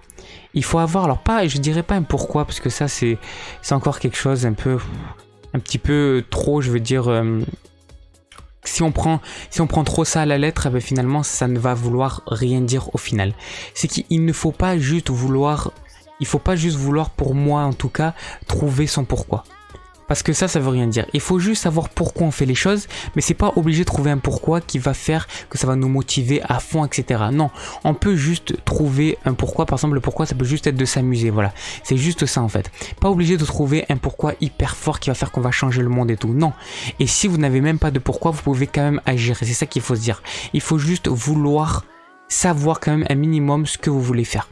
Il faut avoir, alors pas, je dirais pas un pourquoi, parce que ça, c'est encore quelque chose un petit peu trop, je veux dire... Si on prend trop ça à la lettre, ben finalement ça ne va vouloir rien dire au final. C'est qu'il ne faut pas juste vouloir il faut pas juste vouloir, pour moi en tout cas, trouver son pourquoi. Parce que ça veut rien dire. Il faut juste savoir pourquoi on fait les choses, mais c'est pas obligé de trouver un pourquoi qui va faire que ça va nous motiver à fond, etc. Non, on peut juste trouver un pourquoi. Par exemple, le pourquoi, ça peut juste être de s'amuser, voilà. C'est juste ça en fait. Pas obligé de trouver un pourquoi hyper fort qui va faire qu'on va changer le monde et tout. Non. Et si vous n'avez même pas de pourquoi, vous pouvez quand même agir. Et c'est ça qu'il faut se dire. Il faut juste vouloir savoir quand même un minimum ce que vous voulez faire.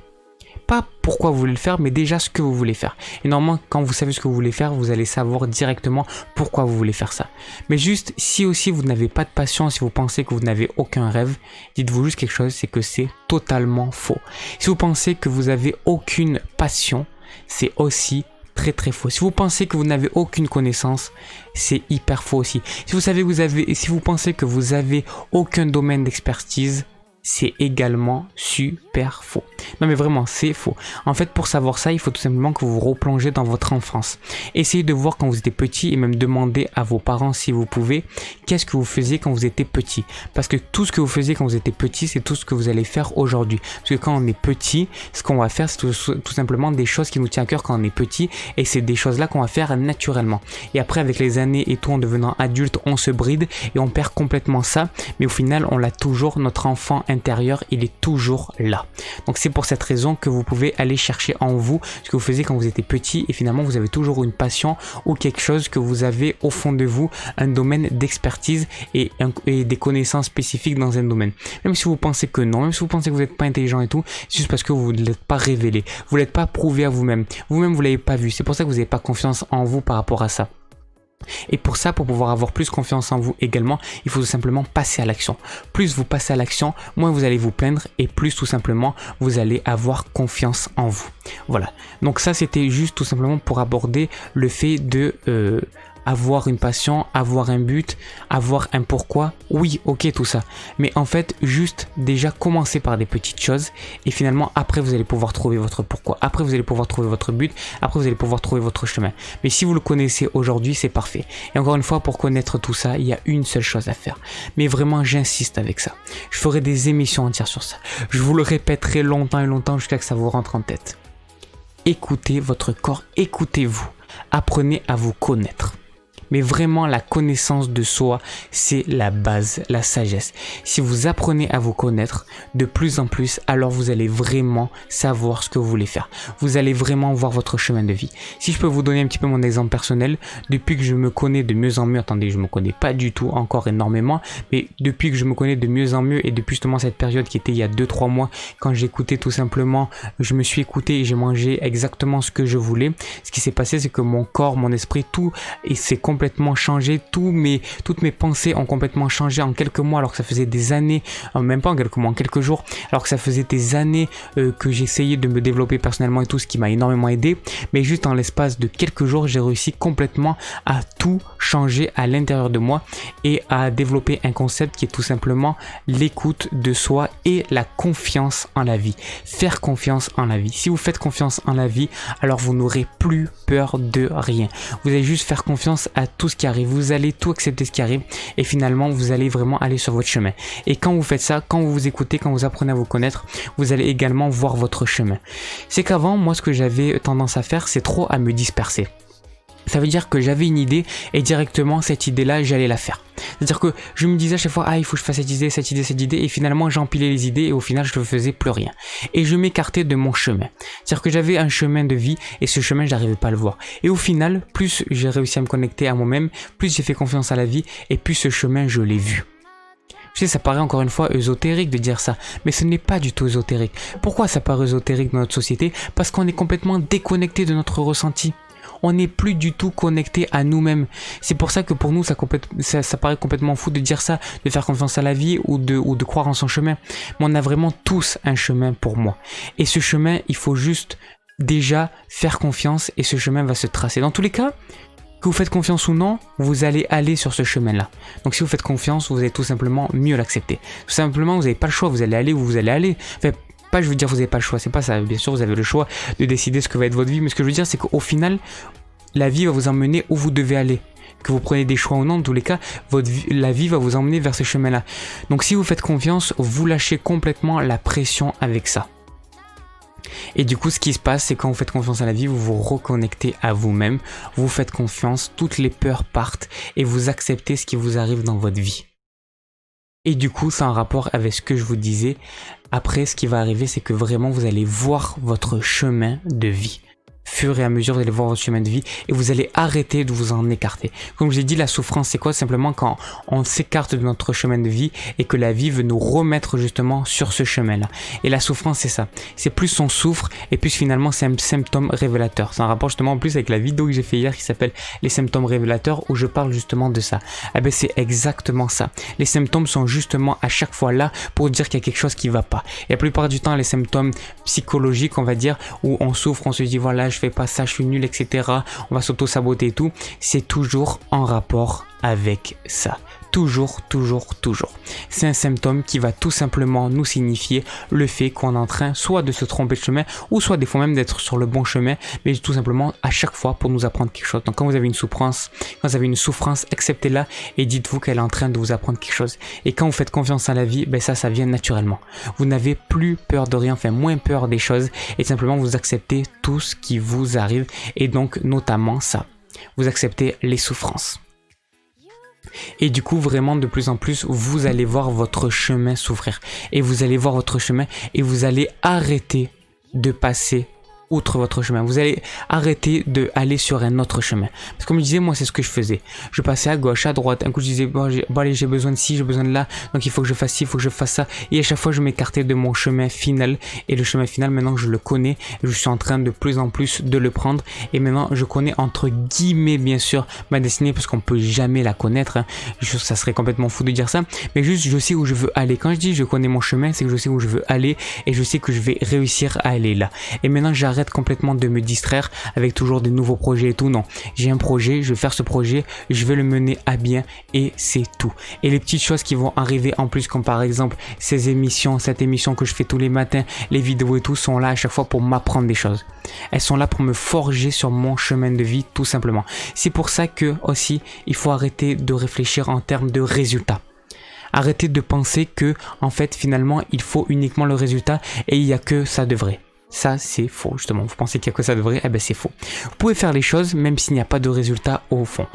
Pas pourquoi vous voulez le faire, mais déjà ce que vous voulez faire. Et normalement, quand vous savez ce que vous voulez faire, vous allez savoir directement pourquoi vous voulez faire ça. Mais juste, si aussi vous n'avez pas de passion, si vous pensez que vous n'avez aucun rêve, dites-vous juste quelque chose, c'est que c'est totalement faux. Si vous pensez que vous avez aucune passion, c'est aussi très très faux. Si vous pensez que vous n'avez aucune connaissance, c'est hyper faux aussi. Si vous pensez que vous avez aucun domaine d'expertise, c'est également super faux. Non mais vraiment, c'est faux. En fait, pour savoir ça, il faut tout simplement que vous vous replongez dans votre enfance. Essayez de voir quand vous étiez petit et même demandez à vos parents si vous pouvez, qu'est-ce que vous faisiez quand vous étiez petit. Parce que tout ce que vous faisiez quand vous étiez petit, c'est tout ce que vous allez faire aujourd'hui. Parce que quand on est petit, ce qu'on va faire, c'est tout simplement des choses qui nous tiennent à cœur quand on est petit. Et c'est des choses-là qu'on va faire naturellement. Et après, avec les années et tout, en devenant adulte, on se bride et on perd complètement ça. Mais au final, on l'a toujours, notre enfant intérieur, il est toujours là. Donc c'est pour cette raison que vous pouvez aller chercher en vous ce que vous faisiez quand vous étiez petit et finalement vous avez toujours une passion ou quelque chose que vous avez au fond de vous, un domaine d'expertise et des connaissances spécifiques dans un domaine. Même si vous pensez que non, même si vous pensez que vous n'êtes pas intelligent et tout, c'est juste parce que vous ne l'êtes pas révélé, vous ne l'êtes pas prouvé à vous-même, vous-même vous l'avez pas vu, c'est pour ça que vous n'avez pas confiance en vous par rapport à ça. Et pour ça, pour pouvoir avoir plus confiance en vous également, il faut tout simplement passer à l'action. Plus vous passez à l'action, moins vous allez vous plaindre et plus tout simplement vous allez avoir confiance en vous. Voilà. Donc ça, c'était juste tout simplement pour aborder le fait de avoir une passion, avoir un but, avoir un pourquoi. Oui, ok, tout ça. Mais en fait, juste déjà commencer par des petites choses et finalement après vous allez pouvoir trouver votre pourquoi. Après vous allez pouvoir trouver votre but. Après vous allez pouvoir trouver votre chemin. Mais si vous le connaissez aujourd'hui, c'est parfait. Et encore une fois, pour connaître tout ça, il y a une seule chose à faire. Mais vraiment, j'insiste avec ça. Je ferai des émissions entières sur ça. Je vous le répéterai longtemps et longtemps jusqu'à ce que ça vous rentre en tête. Écoutez votre corps, écoutez-vous. Apprenez à vous connaître. Mais vraiment, la connaissance de soi, c'est la base, la sagesse. Si vous apprenez à vous connaître de plus en plus, alors vous allez vraiment savoir ce que vous voulez faire. Vous allez vraiment voir votre chemin de vie. Si je peux vous donner un petit peu mon exemple personnel, depuis que je me connais de mieux en mieux, attendez, je me connais pas du tout encore énormément, mais depuis que je me connais de mieux en mieux et depuis justement cette période qui était il y a 2-3 mois, quand j'écoutais tout simplement, je me suis écouté et j'ai mangé exactement ce que je voulais. Ce qui s'est passé, c'est que mon corps, mon esprit, tout, et c'est complètement changé, toutes mes pensées ont complètement changé en quelques mois, alors que ça faisait des années, même pas en quelques mois, en quelques jours, alors que ça faisait des années que j'essayais de me développer personnellement et tout, ce qui m'a énormément aidé, mais juste en l'espace de quelques jours, j'ai réussi complètement à tout changer à l'intérieur de moi et à développer un concept qui est tout simplement l'écoute de soi et la confiance en la vie. Faire confiance en la vie. Si vous faites confiance en la vie, alors vous n'aurez plus peur de rien. Vous allez juste faire confiance à tout ce qui arrive, vous allez tout accepter ce qui arrive et finalement vous allez vraiment aller sur votre chemin. Et quand vous faites ça, quand vous vous écoutez, quand vous apprenez à vous connaître, vous allez également voir votre chemin. C'est qu'avant, moi ce que j'avais tendance à faire, c'est trop à me disperser. Ça veut dire que j'avais une idée et directement cette idée-là, j'allais la faire. C'est-à-dire que je me disais à chaque fois, il faut que je fasse cette idée et finalement j'empilais les idées et au final je ne faisais plus rien. Et je m'écartais de mon chemin. C'est-à-dire que j'avais un chemin de vie et ce chemin, je n'arrivais pas à le voir. Et au final, plus j'ai réussi à me connecter à moi-même, plus j'ai fait confiance à la vie et plus ce chemin, je l'ai vu. Je sais, ça paraît encore une fois ésotérique de dire ça, mais ce n'est pas du tout ésotérique. Pourquoi ça paraît ésotérique dans notre société ? Parce qu'on est complètement déconnecté de notre ressenti. On n'est plus du tout connecté à nous-mêmes. C'est pour ça que pour nous, ça paraît complètement fou de dire ça, de faire confiance à la vie ou de croire en son chemin. Mais on a vraiment tous un chemin pour moi. Et ce chemin, il faut juste déjà faire confiance et ce chemin va se tracer. Dans tous les cas, que vous faites confiance ou non, vous allez aller sur ce chemin-là. Donc si vous faites confiance, vous allez tout simplement mieux l'accepter. Tout simplement, vous n'avez pas le choix, vous allez aller où vous allez aller. Enfin, pas, je veux dire, vous n'avez pas le choix, c'est pas ça. Bien sûr, vous avez le choix de décider ce que va être votre vie, mais ce que je veux dire, c'est qu'au final, la vie va vous emmener où vous devez aller. Que vous preniez des choix ou non, dans tous les cas, la vie va vous emmener vers ce chemin-là. Donc si vous faites confiance, vous lâchez complètement la pression avec ça. Et du coup, ce qui se passe, c'est quand vous faites confiance à la vie, vous vous reconnectez à vous-même, vous faites confiance, toutes les peurs partent et vous acceptez ce qui vous arrive dans votre vie. Et du coup, c'est en rapport avec ce que je vous disais. Après, ce qui va arriver, c'est que vraiment, vous allez voir votre chemin de vie. Fur et à mesure, vous allez voir votre chemin de vie et vous allez arrêter de vous en écarter. Comme j'ai dit, la souffrance, c'est quoi? Simplement quand on s'écarte de notre chemin de vie et que la vie veut nous remettre justement sur ce chemin-là. Et la souffrance, c'est ça. C'est plus on souffre et plus finalement, c'est un symptôme révélateur. C'est un rapport justement en plus avec la vidéo que j'ai fait hier qui s'appelle les symptômes révélateurs où je parle justement de ça. Eh ben, c'est exactement ça. Les symptômes sont justement à chaque fois là pour dire qu'il y a quelque chose qui va pas. Et la plupart du temps, les symptômes psychologiques, on va dire, où on souffre, on se dit voilà, je fais pas ça, je suis nul, etc. On va s'auto-saboter et tout. C'est toujours en rapport avec ça. Toujours. C'est un symptôme qui va tout simplement nous signifier le fait qu'on est en train soit de se tromper de chemin ou soit des fois même d'être sur le bon chemin, mais tout simplement à chaque fois pour nous apprendre quelque chose. Donc quand vous avez une souffrance, acceptez-la et dites-vous qu'elle est en train de vous apprendre quelque chose. Et quand vous faites confiance à la vie, ben ça vient naturellement. Vous n'avez plus peur de rien, enfin moins peur des choses et simplement vous acceptez tout ce qui vous arrive et donc notamment ça. Vous acceptez les souffrances. Et du coup, vraiment, de plus en plus, vous allez voir votre chemin s'ouvrir. Et vous allez voir votre chemin et vous allez arrêter de passer outre votre chemin. Vous allez arrêter d'aller sur un autre chemin. Parce que comme je disais, moi, c'est ce que je faisais. Je passais à gauche, à droite. Un coup, je disais, bon, allez, j'ai besoin de ci, j'ai besoin de là. Donc, il faut que je fasse ci, il faut que je fasse ça. Et à chaque fois, je m'écartais de mon chemin final. Et le chemin final, maintenant que je le connais, je suis en train de plus en plus de le prendre. Et maintenant, je connais entre guillemets, bien sûr, ma destinée, parce qu'on peut jamais la connaître. Hein. Ça serait complètement fou de dire ça. Mais juste, je sais où je veux aller. Quand je dis je connais mon chemin, c'est que je sais où je veux aller. Et je sais que je vais réussir à aller là. Et maintenant, j'arrête complètement de me distraire avec toujours des nouveaux projets et tout. Non, j'ai un projet, je vais faire ce projet, je vais le mener à bien et c'est tout. Et les petites choses qui vont arriver en plus, comme par exemple cette émission que je fais tous les matins, les vidéos et tout, sont là à chaque fois pour m'apprendre des choses. Elles sont là pour me forger sur mon chemin de vie, tout simplement. C'est pour ça que aussi, il faut arrêter de réfléchir en termes de résultats. Arrêtez de penser que, en fait, finalement, il faut uniquement le résultat et il n'y a que ça de vrai. Ça, c'est faux, justement. Vous pensez qu'il n'y a que ça de vrai? Eh ben, c'est faux. Vous pouvez faire les choses même s'il n'y a pas de résultat au fond.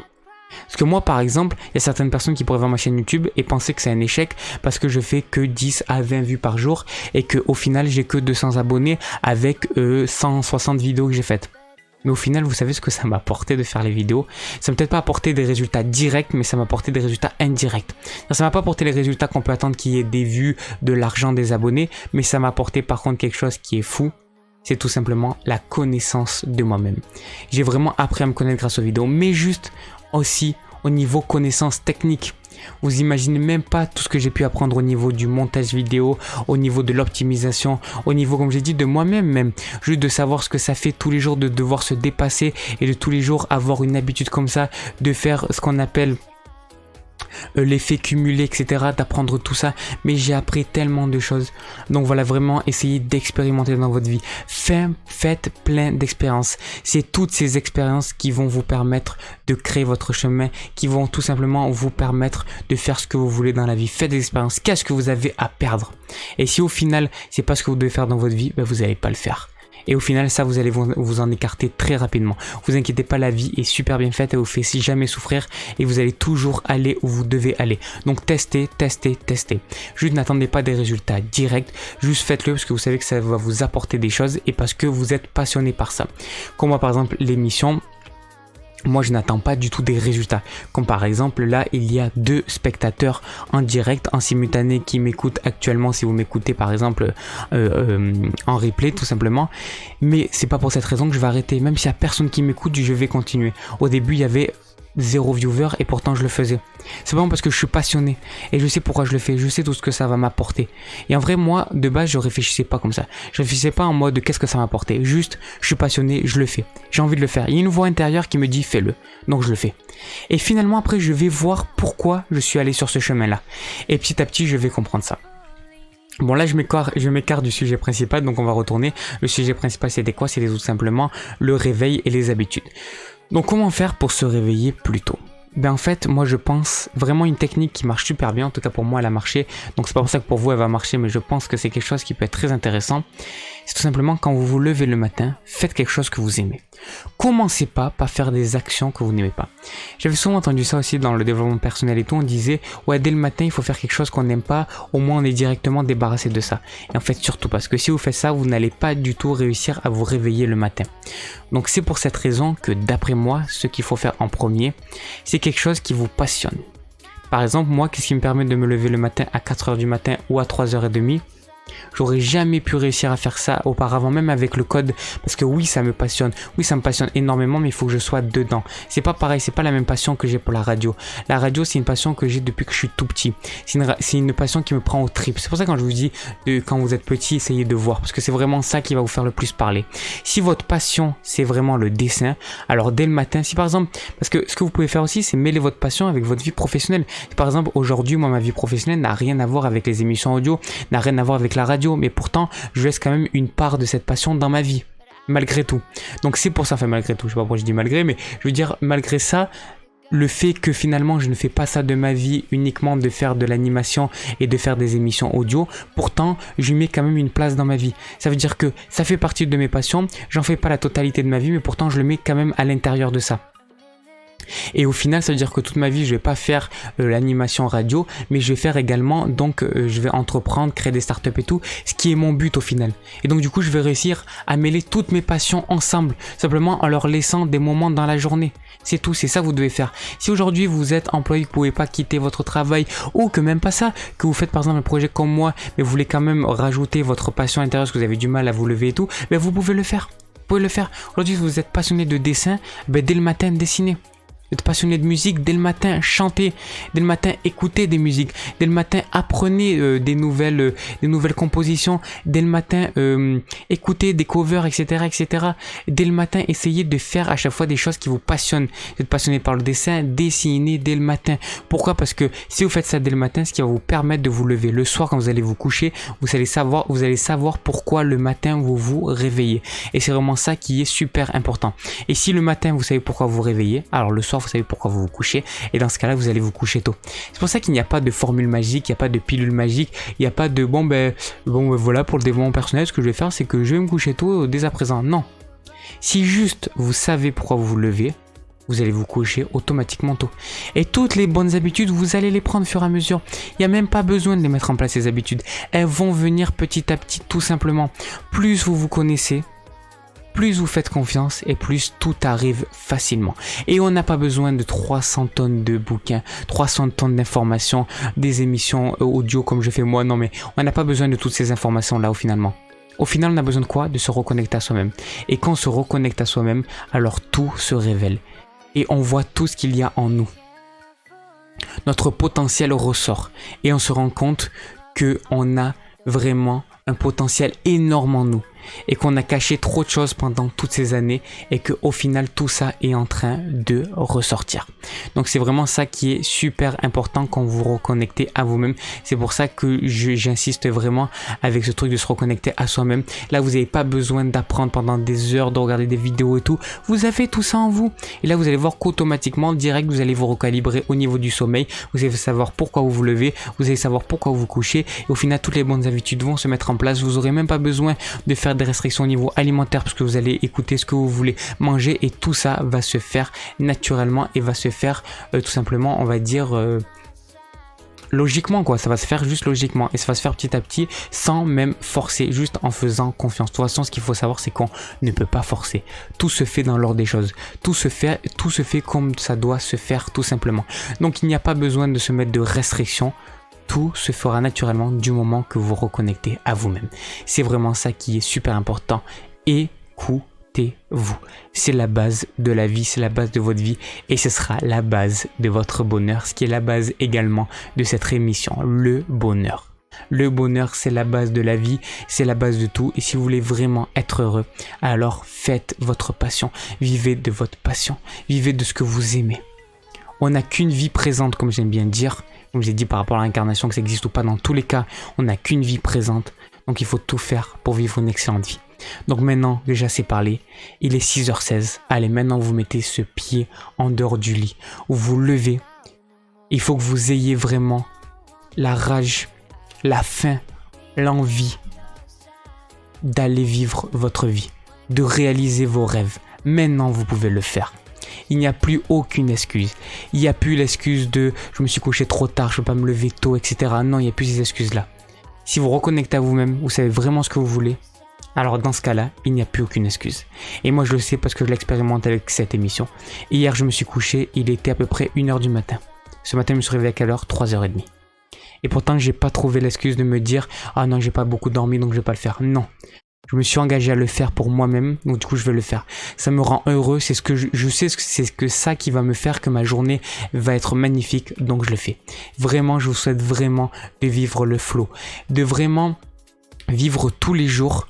Parce que moi, par exemple, il y a certaines personnes qui pourraient voir ma chaîne YouTube et penser que c'est un échec parce que je fais que 10 à 20 vues par jour et qu'au final, j'ai que 200 abonnés avec 160 vidéos que j'ai faites. Mais au final, vous savez ce que ça m'a apporté de faire les vidéos. Ça m'a peut-être pas apporté des résultats directs, mais ça m'a apporté des résultats indirects. Ça m'a pas apporté les résultats qu'on peut attendre qu'il y ait des vues, de l'argent, des abonnés, mais ça m'a apporté par contre quelque chose qui est fou. C'est tout simplement la connaissance de moi-même. J'ai vraiment appris à me connaître grâce aux vidéos, mais juste aussi au niveau connaissance technique. Vous imaginez même pas tout ce que j'ai pu apprendre au niveau du montage vidéo, au niveau de l'optimisation, au niveau, comme j'ai dit, de moi-même même. Juste de savoir ce que ça fait tous les jours de devoir se dépasser et de tous les jours avoir une habitude comme ça, de faire ce qu'on appelle l'effet cumulé, etc., d'apprendre tout ça, mais j'ai appris tellement de choses. Donc voilà, vraiment essayez d'expérimenter dans votre vie. Faites plein d'expériences. C'est toutes ces expériences qui vont vous permettre de créer votre chemin, qui vont tout simplement vous permettre de faire ce que vous voulez dans la vie. Faites des expériences. Qu'est-ce que vous avez à perdre? Et si au final c'est pas ce que vous devez faire dans votre vie, ben vous n'allez pas le faire. Et au final, ça, vous allez vous en écarter très rapidement. Vous inquiétez pas, la vie est super bien faite, elle vous fait si jamais souffrir et vous allez toujours aller où vous devez aller. Donc testez. Juste n'attendez pas des résultats directs, juste faites-le parce que vous savez que ça va vous apporter des choses et parce que vous êtes passionné par ça. Comme moi par exemple, l'émission, moi je n'attends pas du tout des résultats. Comme par exemple là, il y a 2 spectateurs en direct, en simultané qui m'écoutent actuellement, si vous m'écoutez par exemple en replay tout simplement. Mais c'est pas pour cette raison que je vais arrêter. Même s'il y a personne qui m'écoute, je vais continuer. Au début il y avait 0 viewer et pourtant je le faisais. C'est vraiment parce que je suis passionné et je sais pourquoi je le fais, je sais tout ce que ça va m'apporter. Et en vrai, moi de base je réfléchissais pas comme ça. Je réfléchissais pas en mode qu'est-ce que ça m'apportait. Juste, je suis passionné, je le fais. J'ai envie de le faire. Il y a une voix intérieure qui me dit fais-le. Donc je le fais. Et finalement après je vais voir pourquoi je suis allé sur ce chemin-là. Et petit à petit je vais comprendre ça. Bon là je m'écarte du sujet principal, donc on va retourner. Le sujet principal c'était quoi? C'était tout simplement le réveil et les habitudes. Donc comment faire pour se réveiller plus tôt? Ben en fait, moi je pense vraiment une technique qui marche super bien, en tout cas pour moi elle a marché, donc c'est pas pour ça que pour vous elle va marcher, mais je pense que c'est quelque chose qui peut être très intéressant. C'est tout simplement quand vous vous levez le matin, faites quelque chose que vous aimez. Commencez pas par faire des actions que vous n'aimez pas. J'avais souvent entendu ça aussi dans le développement personnel et tout, on disait ouais dès le matin il faut faire quelque chose qu'on n'aime pas, au moins on est directement débarrassé de ça. Et en fait surtout parce que si vous faites ça, vous n'allez pas du tout réussir à vous réveiller le matin. Donc c'est pour cette raison que d'après moi, ce qu'il faut faire en premier, c'est quelque chose qui vous passionne. Par exemple, moi, qu'est-ce qui me permet de me lever le matin à 4h du matin ou à 3h30 ? J'aurais jamais pu réussir à faire ça auparavant, même avec le code, parce que oui, ça me passionne. Oui, ça me passionne énormément, mais il faut que je sois dedans. C'est pas pareil, c'est pas la même passion que j'ai pour la radio. La radio, c'est une passion que j'ai depuis que je suis tout petit. C'est une passion qui me prend aux tripes. C'est pour ça que quand je vous dis, quand vous êtes petit, essayez de voir, parce que c'est vraiment ça qui va vous faire le plus parler. Si votre passion, c'est vraiment le dessin, alors dès le matin, si par exemple, parce que ce que vous pouvez faire aussi, c'est mêler votre passion avec votre vie professionnelle. Par exemple, aujourd'hui, moi, ma vie professionnelle n'a rien à voir avec les émissions audio, n'a rien à voir avec la radio, mais pourtant je laisse quand même une part de cette passion dans ma vie, malgré tout. Donc c'est pour ça, enfin malgré tout, je sais pas pourquoi je dis malgré, mais je veux dire malgré ça, le fait que finalement je ne fais pas ça de ma vie uniquement de faire de l'animation et de faire des émissions audio, pourtant je mets quand même une place dans ma vie. Ça veut dire que ça fait partie de mes passions, j'en fais pas la totalité de ma vie, mais pourtant je le mets quand même à l'intérieur de ça. Et au final, ça veut dire que toute ma vie, je vais pas faire l'animation radio, mais je vais faire également, donc je vais entreprendre, créer des startups et tout, ce qui est mon but au final. Et donc du coup, je vais réussir à mêler toutes mes passions ensemble, simplement en leur laissant des moments dans la journée. C'est tout, c'est ça que vous devez faire. Si aujourd'hui vous êtes employé, que vous pouvez pas quitter votre travail, ou que même pas ça, que vous faites par exemple un projet comme moi, mais vous voulez quand même rajouter votre passion intérieure, parce que vous avez du mal à vous lever et tout, ben vous pouvez le faire. Vous pouvez le faire. Aujourd'hui, si vous êtes passionné de dessin, ben dès le matin, dessinez. Vous êtes passionné de musique, dès le matin, chantez. Dès le matin, écoutez des musiques. Dès le matin, apprenez des nouvelles compositions. Dès le matin, écoutez des covers, etc., etc. Dès le matin, essayez de faire à chaque fois des choses qui vous passionnent. Vous êtes passionné par le dessin, dessinez dès le matin. Pourquoi ? Parce que si vous faites ça dès le matin, ce qui va vous permettre de vous lever le soir quand vous allez vous coucher, vous allez savoir pourquoi le matin vous vous réveillez. Et c'est vraiment ça qui est super important. Et si le matin, vous savez pourquoi vous vous réveillez, alors le soir, vous savez pourquoi vous vous couchez, et dans ce cas-là, vous allez vous coucher tôt. C'est pour ça qu'il n'y a pas de formule magique, il n'y a pas de pilule magique, il n'y a pas de voilà, pour le développement personnel, ce que je vais faire, c'est que je vais me coucher tôt dès à présent. Non. Si juste vous savez pourquoi vous vous levez, vous allez vous coucher automatiquement tôt. Et toutes les bonnes habitudes, vous allez les prendre au fur et à mesure. Il n'y a même pas besoin de les mettre en place, ces habitudes. Elles vont venir petit à petit, tout simplement. Plus vous vous connaissez, plus vous faites confiance et plus tout arrive facilement. Et on n'a pas besoin de 300 tonnes de bouquins, 300 tonnes d'informations, des émissions audio comme je fais moi. Non, mais on n'a pas besoin de toutes ces informations-là finalement. Au final, on a besoin de quoi ? De se reconnecter à soi-même. Et quand on se reconnecte à soi-même, alors tout se révèle. Et on voit tout ce qu'il y a en nous. Notre potentiel ressort. Et on se rend compte qu'on a vraiment un potentiel énorme en nous. Et qu'on a caché trop de choses pendant toutes ces années et que au final tout ça est en train de ressortir. Donc c'est vraiment ça qui est super important quand vous reconnectez à vous-même. C'est pour ça que j'insiste vraiment avec ce truc de se reconnecter à soi-même. Là vous n'avez pas besoin d'apprendre pendant des heures, de regarder des vidéos et tout. Vous avez tout ça en vous. Et là vous allez voir qu'automatiquement direct vous allez vous recalibrer au niveau du sommeil. Vous allez savoir pourquoi vous vous levez. Vous allez savoir pourquoi vous vous couchez. Et au final toutes les bonnes habitudes vont se mettre en place. Vous n'aurez même pas besoin de faire des restrictions au niveau alimentaire parce que vous allez écouter ce que vous voulez manger et tout ça va se faire naturellement et va se faire tout simplement, on va dire logiquement quoi, ça va se faire juste logiquement et ça va se faire petit à petit sans même forcer, juste en faisant confiance. De toute façon, ce qu'il faut savoir c'est qu'on ne peut pas forcer. Tout se fait dans l'ordre des choses. Tout se fait comme ça doit se faire tout simplement. Donc il n'y a pas besoin de se mettre de restrictions. Tout se fera naturellement du moment que vous reconnectez à vous-même. C'est vraiment ça qui est super important. Écoutez-vous. C'est la base de la vie, c'est la base de votre vie et ce sera la base de votre bonheur, ce qui est la base également de cette émission, le bonheur. Le bonheur, c'est la base de la vie, c'est la base de tout. Et si vous voulez vraiment être heureux, alors faites votre passion. Vivez de votre passion. Vivez de ce que vous aimez. On n'a qu'une vie présente, comme j'aime bien dire. Comme j'ai dit par rapport à l'incarnation, que ça existe ou pas, dans tous les cas, on n'a qu'une vie présente. Donc il faut tout faire pour vivre une excellente vie. Donc maintenant, déjà c'est parlé, il est 6h16. Allez, maintenant vous mettez ce pied en dehors du lit. Vous vous levez. Il faut que vous ayez vraiment la rage, la faim, l'envie d'aller vivre votre vie, de réaliser vos rêves. Maintenant, vous pouvez le faire. Il n'y a plus aucune excuse. Il n'y a plus l'excuse de « je me suis couché trop tard, je ne peux pas me lever tôt, etc. » Non, il n'y a plus ces excuses-là. Si vous reconnectez à vous-même, vous savez vraiment ce que vous voulez, alors dans ce cas-là, il n'y a plus aucune excuse. Et moi, je le sais parce que je l'expérimente avec cette émission. Hier, je me suis couché, il était à peu près 1h du matin. Ce matin, je me suis réveillé à quelle heure ? 3h30. Et pourtant, j'ai pas trouvé l'excuse de me dire « ah non, j'ai pas beaucoup dormi, donc je vais pas le faire. » Non. Je me suis engagé à le faire pour moi-même, donc du coup je vais le faire. Ça me rend heureux, c'est ce que je sais que c'est que ça qui va me faire que ma journée va être magnifique, donc je le fais. Vraiment, je vous souhaite vraiment de vivre le flow, de vraiment vivre tous les jours,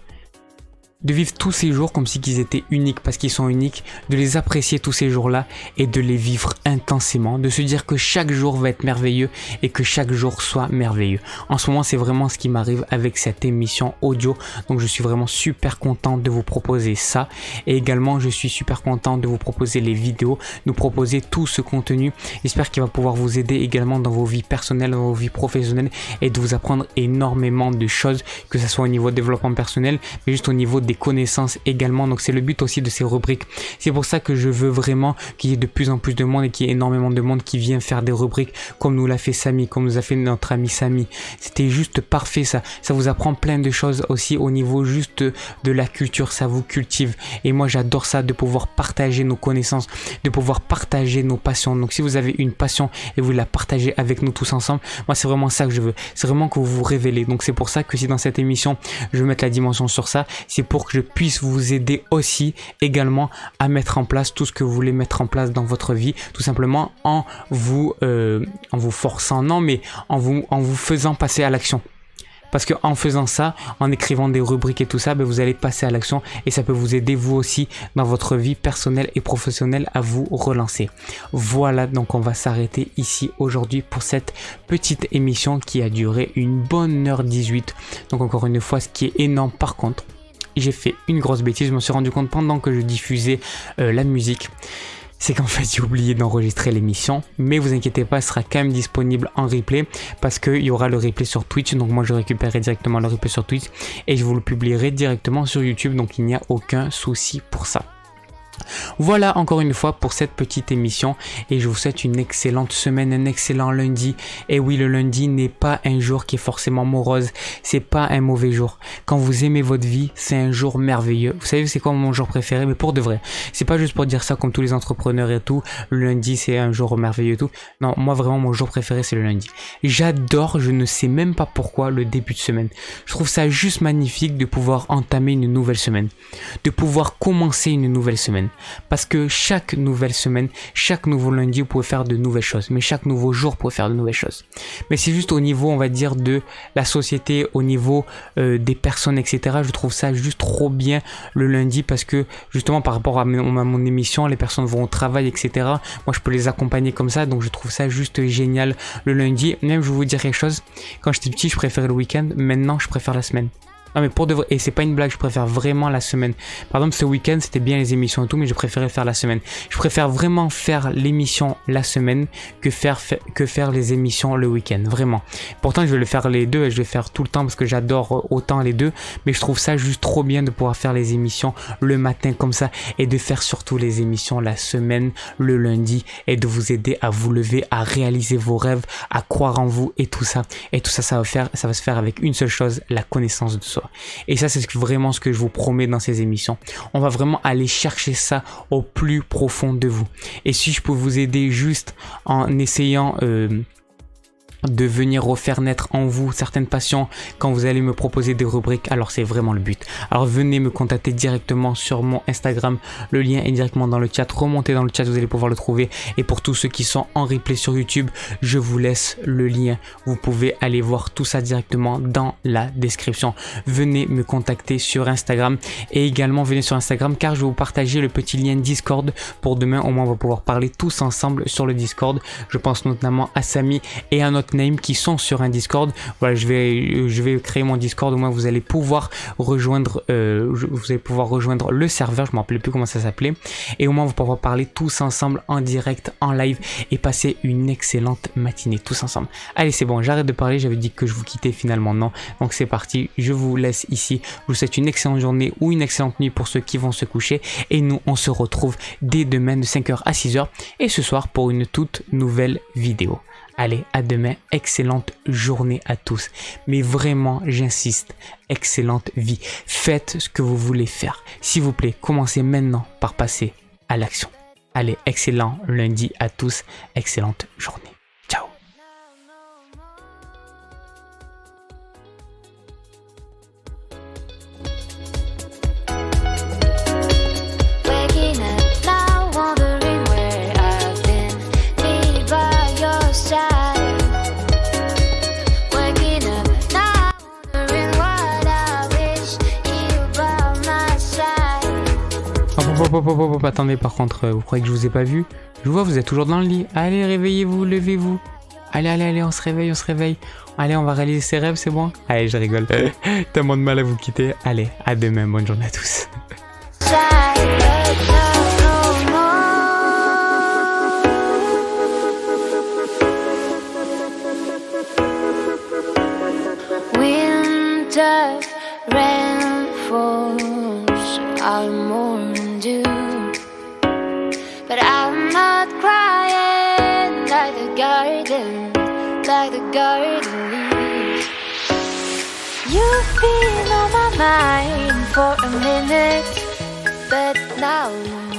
de vivre tous ces jours comme si ils étaient uniques parce qu'ils sont uniques, de les apprécier tous ces jours-là et de les vivre intensément, de se dire que chaque jour va être merveilleux et que chaque jour soit merveilleux. En ce moment, c'est vraiment ce qui m'arrive avec cette émission audio, donc je suis vraiment super content de vous proposer ça et également je suis super content de vous proposer les vidéos, de vous proposer tout ce contenu. J'espère qu'il va pouvoir vous aider également dans vos vies personnelles, dans vos vies professionnelles et de vous apprendre énormément de choses, que ce soit au niveau développement personnel, mais juste au niveau des connaissances également. Donc c'est le but aussi de ces rubriques. C'est pour ça que je veux vraiment qu'il y ait de plus en plus de monde et qu'il y ait énormément de monde qui vient faire des rubriques comme nous l'a fait Samy, comme nous a fait notre ami Samy. C'était juste parfait ça. Ça vous apprend plein de choses aussi au niveau juste de la culture. Ça vous cultive. Et moi j'adore ça, de pouvoir partager nos connaissances, de pouvoir partager nos passions. Donc si vous avez une passion et vous la partagez avec nous tous ensemble, moi c'est vraiment ça que je veux. C'est vraiment que vous vous révélez. Donc c'est pour ça que si dans cette émission je veux mettre la dimension sur ça, c'est pour que je puisse vous aider aussi également à mettre en place tout ce que vous voulez mettre en place dans votre vie, tout simplement en vous forçant, non, mais en vous faisant passer à l'action. Parce que en faisant ça, en écrivant des rubriques et tout ça, vous allez passer à l'action et ça peut vous aider vous aussi dans votre vie personnelle et professionnelle à vous relancer. Voilà, donc on va s'arrêter ici aujourd'hui pour cette petite émission qui a duré une bonne heure 18. Donc encore une fois, ce qui est énorme par contre, j'ai fait une grosse bêtise, je me suis rendu compte pendant que je diffusais la musique. C'est qu'en fait j'ai oublié d'enregistrer l'émission, mais vous inquiétez pas, elle sera quand même disponible en replay parce qu'il y aura le replay sur Twitch, donc moi je récupérerai directement le replay sur Twitch et je vous le publierai directement sur YouTube, donc il n'y a aucun souci pour ça. Voilà encore une fois pour cette petite émission et je vous souhaite une excellente semaine, un excellent lundi. Et oui, le lundi n'est pas un jour qui est forcément morose, c'est pas un mauvais jour. Quand vous aimez votre vie, c'est un jour merveilleux. Vous savez c'est quoi mon jour préféré? Mais pour de vrai, c'est pas juste pour dire ça comme tous les entrepreneurs et tout, le lundi c'est un jour merveilleux et tout. Non, moi vraiment mon jour préféré c'est le lundi. J'adore, je ne sais même pas pourquoi, le début de semaine. Je trouve ça juste magnifique de pouvoir entamer une nouvelle semaine, de pouvoir commencer une nouvelle semaine. Parce que chaque nouvelle semaine, chaque nouveau lundi, vous pouvez faire de nouvelles choses. Mais chaque nouveau jour, vous pouvez faire de nouvelles choses. Mais c'est juste au niveau, on va dire, de la société, au niveau des personnes, etc. Je trouve ça juste trop bien le lundi parce que justement par rapport à mon émission, les personnes vont au travail, etc. Moi, je peux les accompagner comme ça. Donc, je trouve ça juste génial le lundi. Même, je vais vous dire quelque chose. Quand j'étais petit, je préférais le week-end. Maintenant, je préfère la semaine. Non mais pour de vrai, et c'est pas une blague, je préfère vraiment la semaine. Par exemple ce week-end c'était bien les émissions et tout, mais je préférais faire la semaine. Je préfère vraiment faire l'émission la semaine que faire les émissions le week-end, vraiment. Pourtant je vais le faire les deux et je vais faire tout le temps parce que j'adore autant les deux, mais je trouve ça juste trop bien de pouvoir faire les émissions le matin comme ça et de faire surtout les émissions la semaine, le lundi, et de vous aider à vous lever, à réaliser vos rêves, à croire en vous et tout ça. Et tout ça, ça va se faire avec une seule chose, la connaissance de soi. Et ça, c'est vraiment ce que je vous promets dans ces émissions. On va vraiment aller chercher ça au plus profond de vous. Et si je peux vous aider juste en essayant de venir refaire naître en vous certaines passions quand vous allez me proposer des rubriques, alors c'est vraiment le but. Alors venez me contacter directement sur mon Instagram, le lien est directement dans le chat, remontez dans le chat, vous allez pouvoir le trouver. Et pour tous ceux qui sont en replay sur YouTube, je vous laisse le lien, vous pouvez aller voir tout ça directement dans la description. Venez me contacter sur Instagram et également venez sur Instagram car je vais vous partager le petit lien Discord pour demain. Au moins on va pouvoir parler tous ensemble sur le Discord. Je pense notamment à Samy et à notre nicknames qui sont sur un Discord. Voilà, je vais créer mon Discord, au moins vous allez pouvoir rejoindre le serveur, je me rappelle plus comment ça s'appelait, et au moins vous pourrez parler tous ensemble en direct, en live, et passer une excellente matinée tous ensemble. Allez, c'est bon, j'arrête de parler, j'avais dit que je vous quittais, finalement non. Donc c'est parti, je vous laisse ici. Je vous souhaite une excellente journée ou une excellente nuit pour ceux qui vont se coucher, et nous on se retrouve dès demain de 5h à 6h et ce soir pour une toute nouvelle vidéo. Allez, à demain, excellente journée à tous. Mais vraiment, j'insiste, excellente vie. Faites ce que vous voulez faire. S'il vous plaît, commencez maintenant par passer à l'action. Allez, excellent lundi à tous, excellente journée. Ciao. Attendez, par contre, vous croyez que je vous ai pas vu? Je vois, vous êtes toujours dans le lit. Allez, réveillez-vous, levez-vous. Allez, on se réveille. Allez, on va réaliser ses rêves, c'est bon? Allez, je rigole. Tellement de mal à vous quitter. Allez, à demain, bonne journée à tous. Winter rain falls are more than dew, but I'm not crying like the garden leaves. You've been on my mind for a minute, but now you're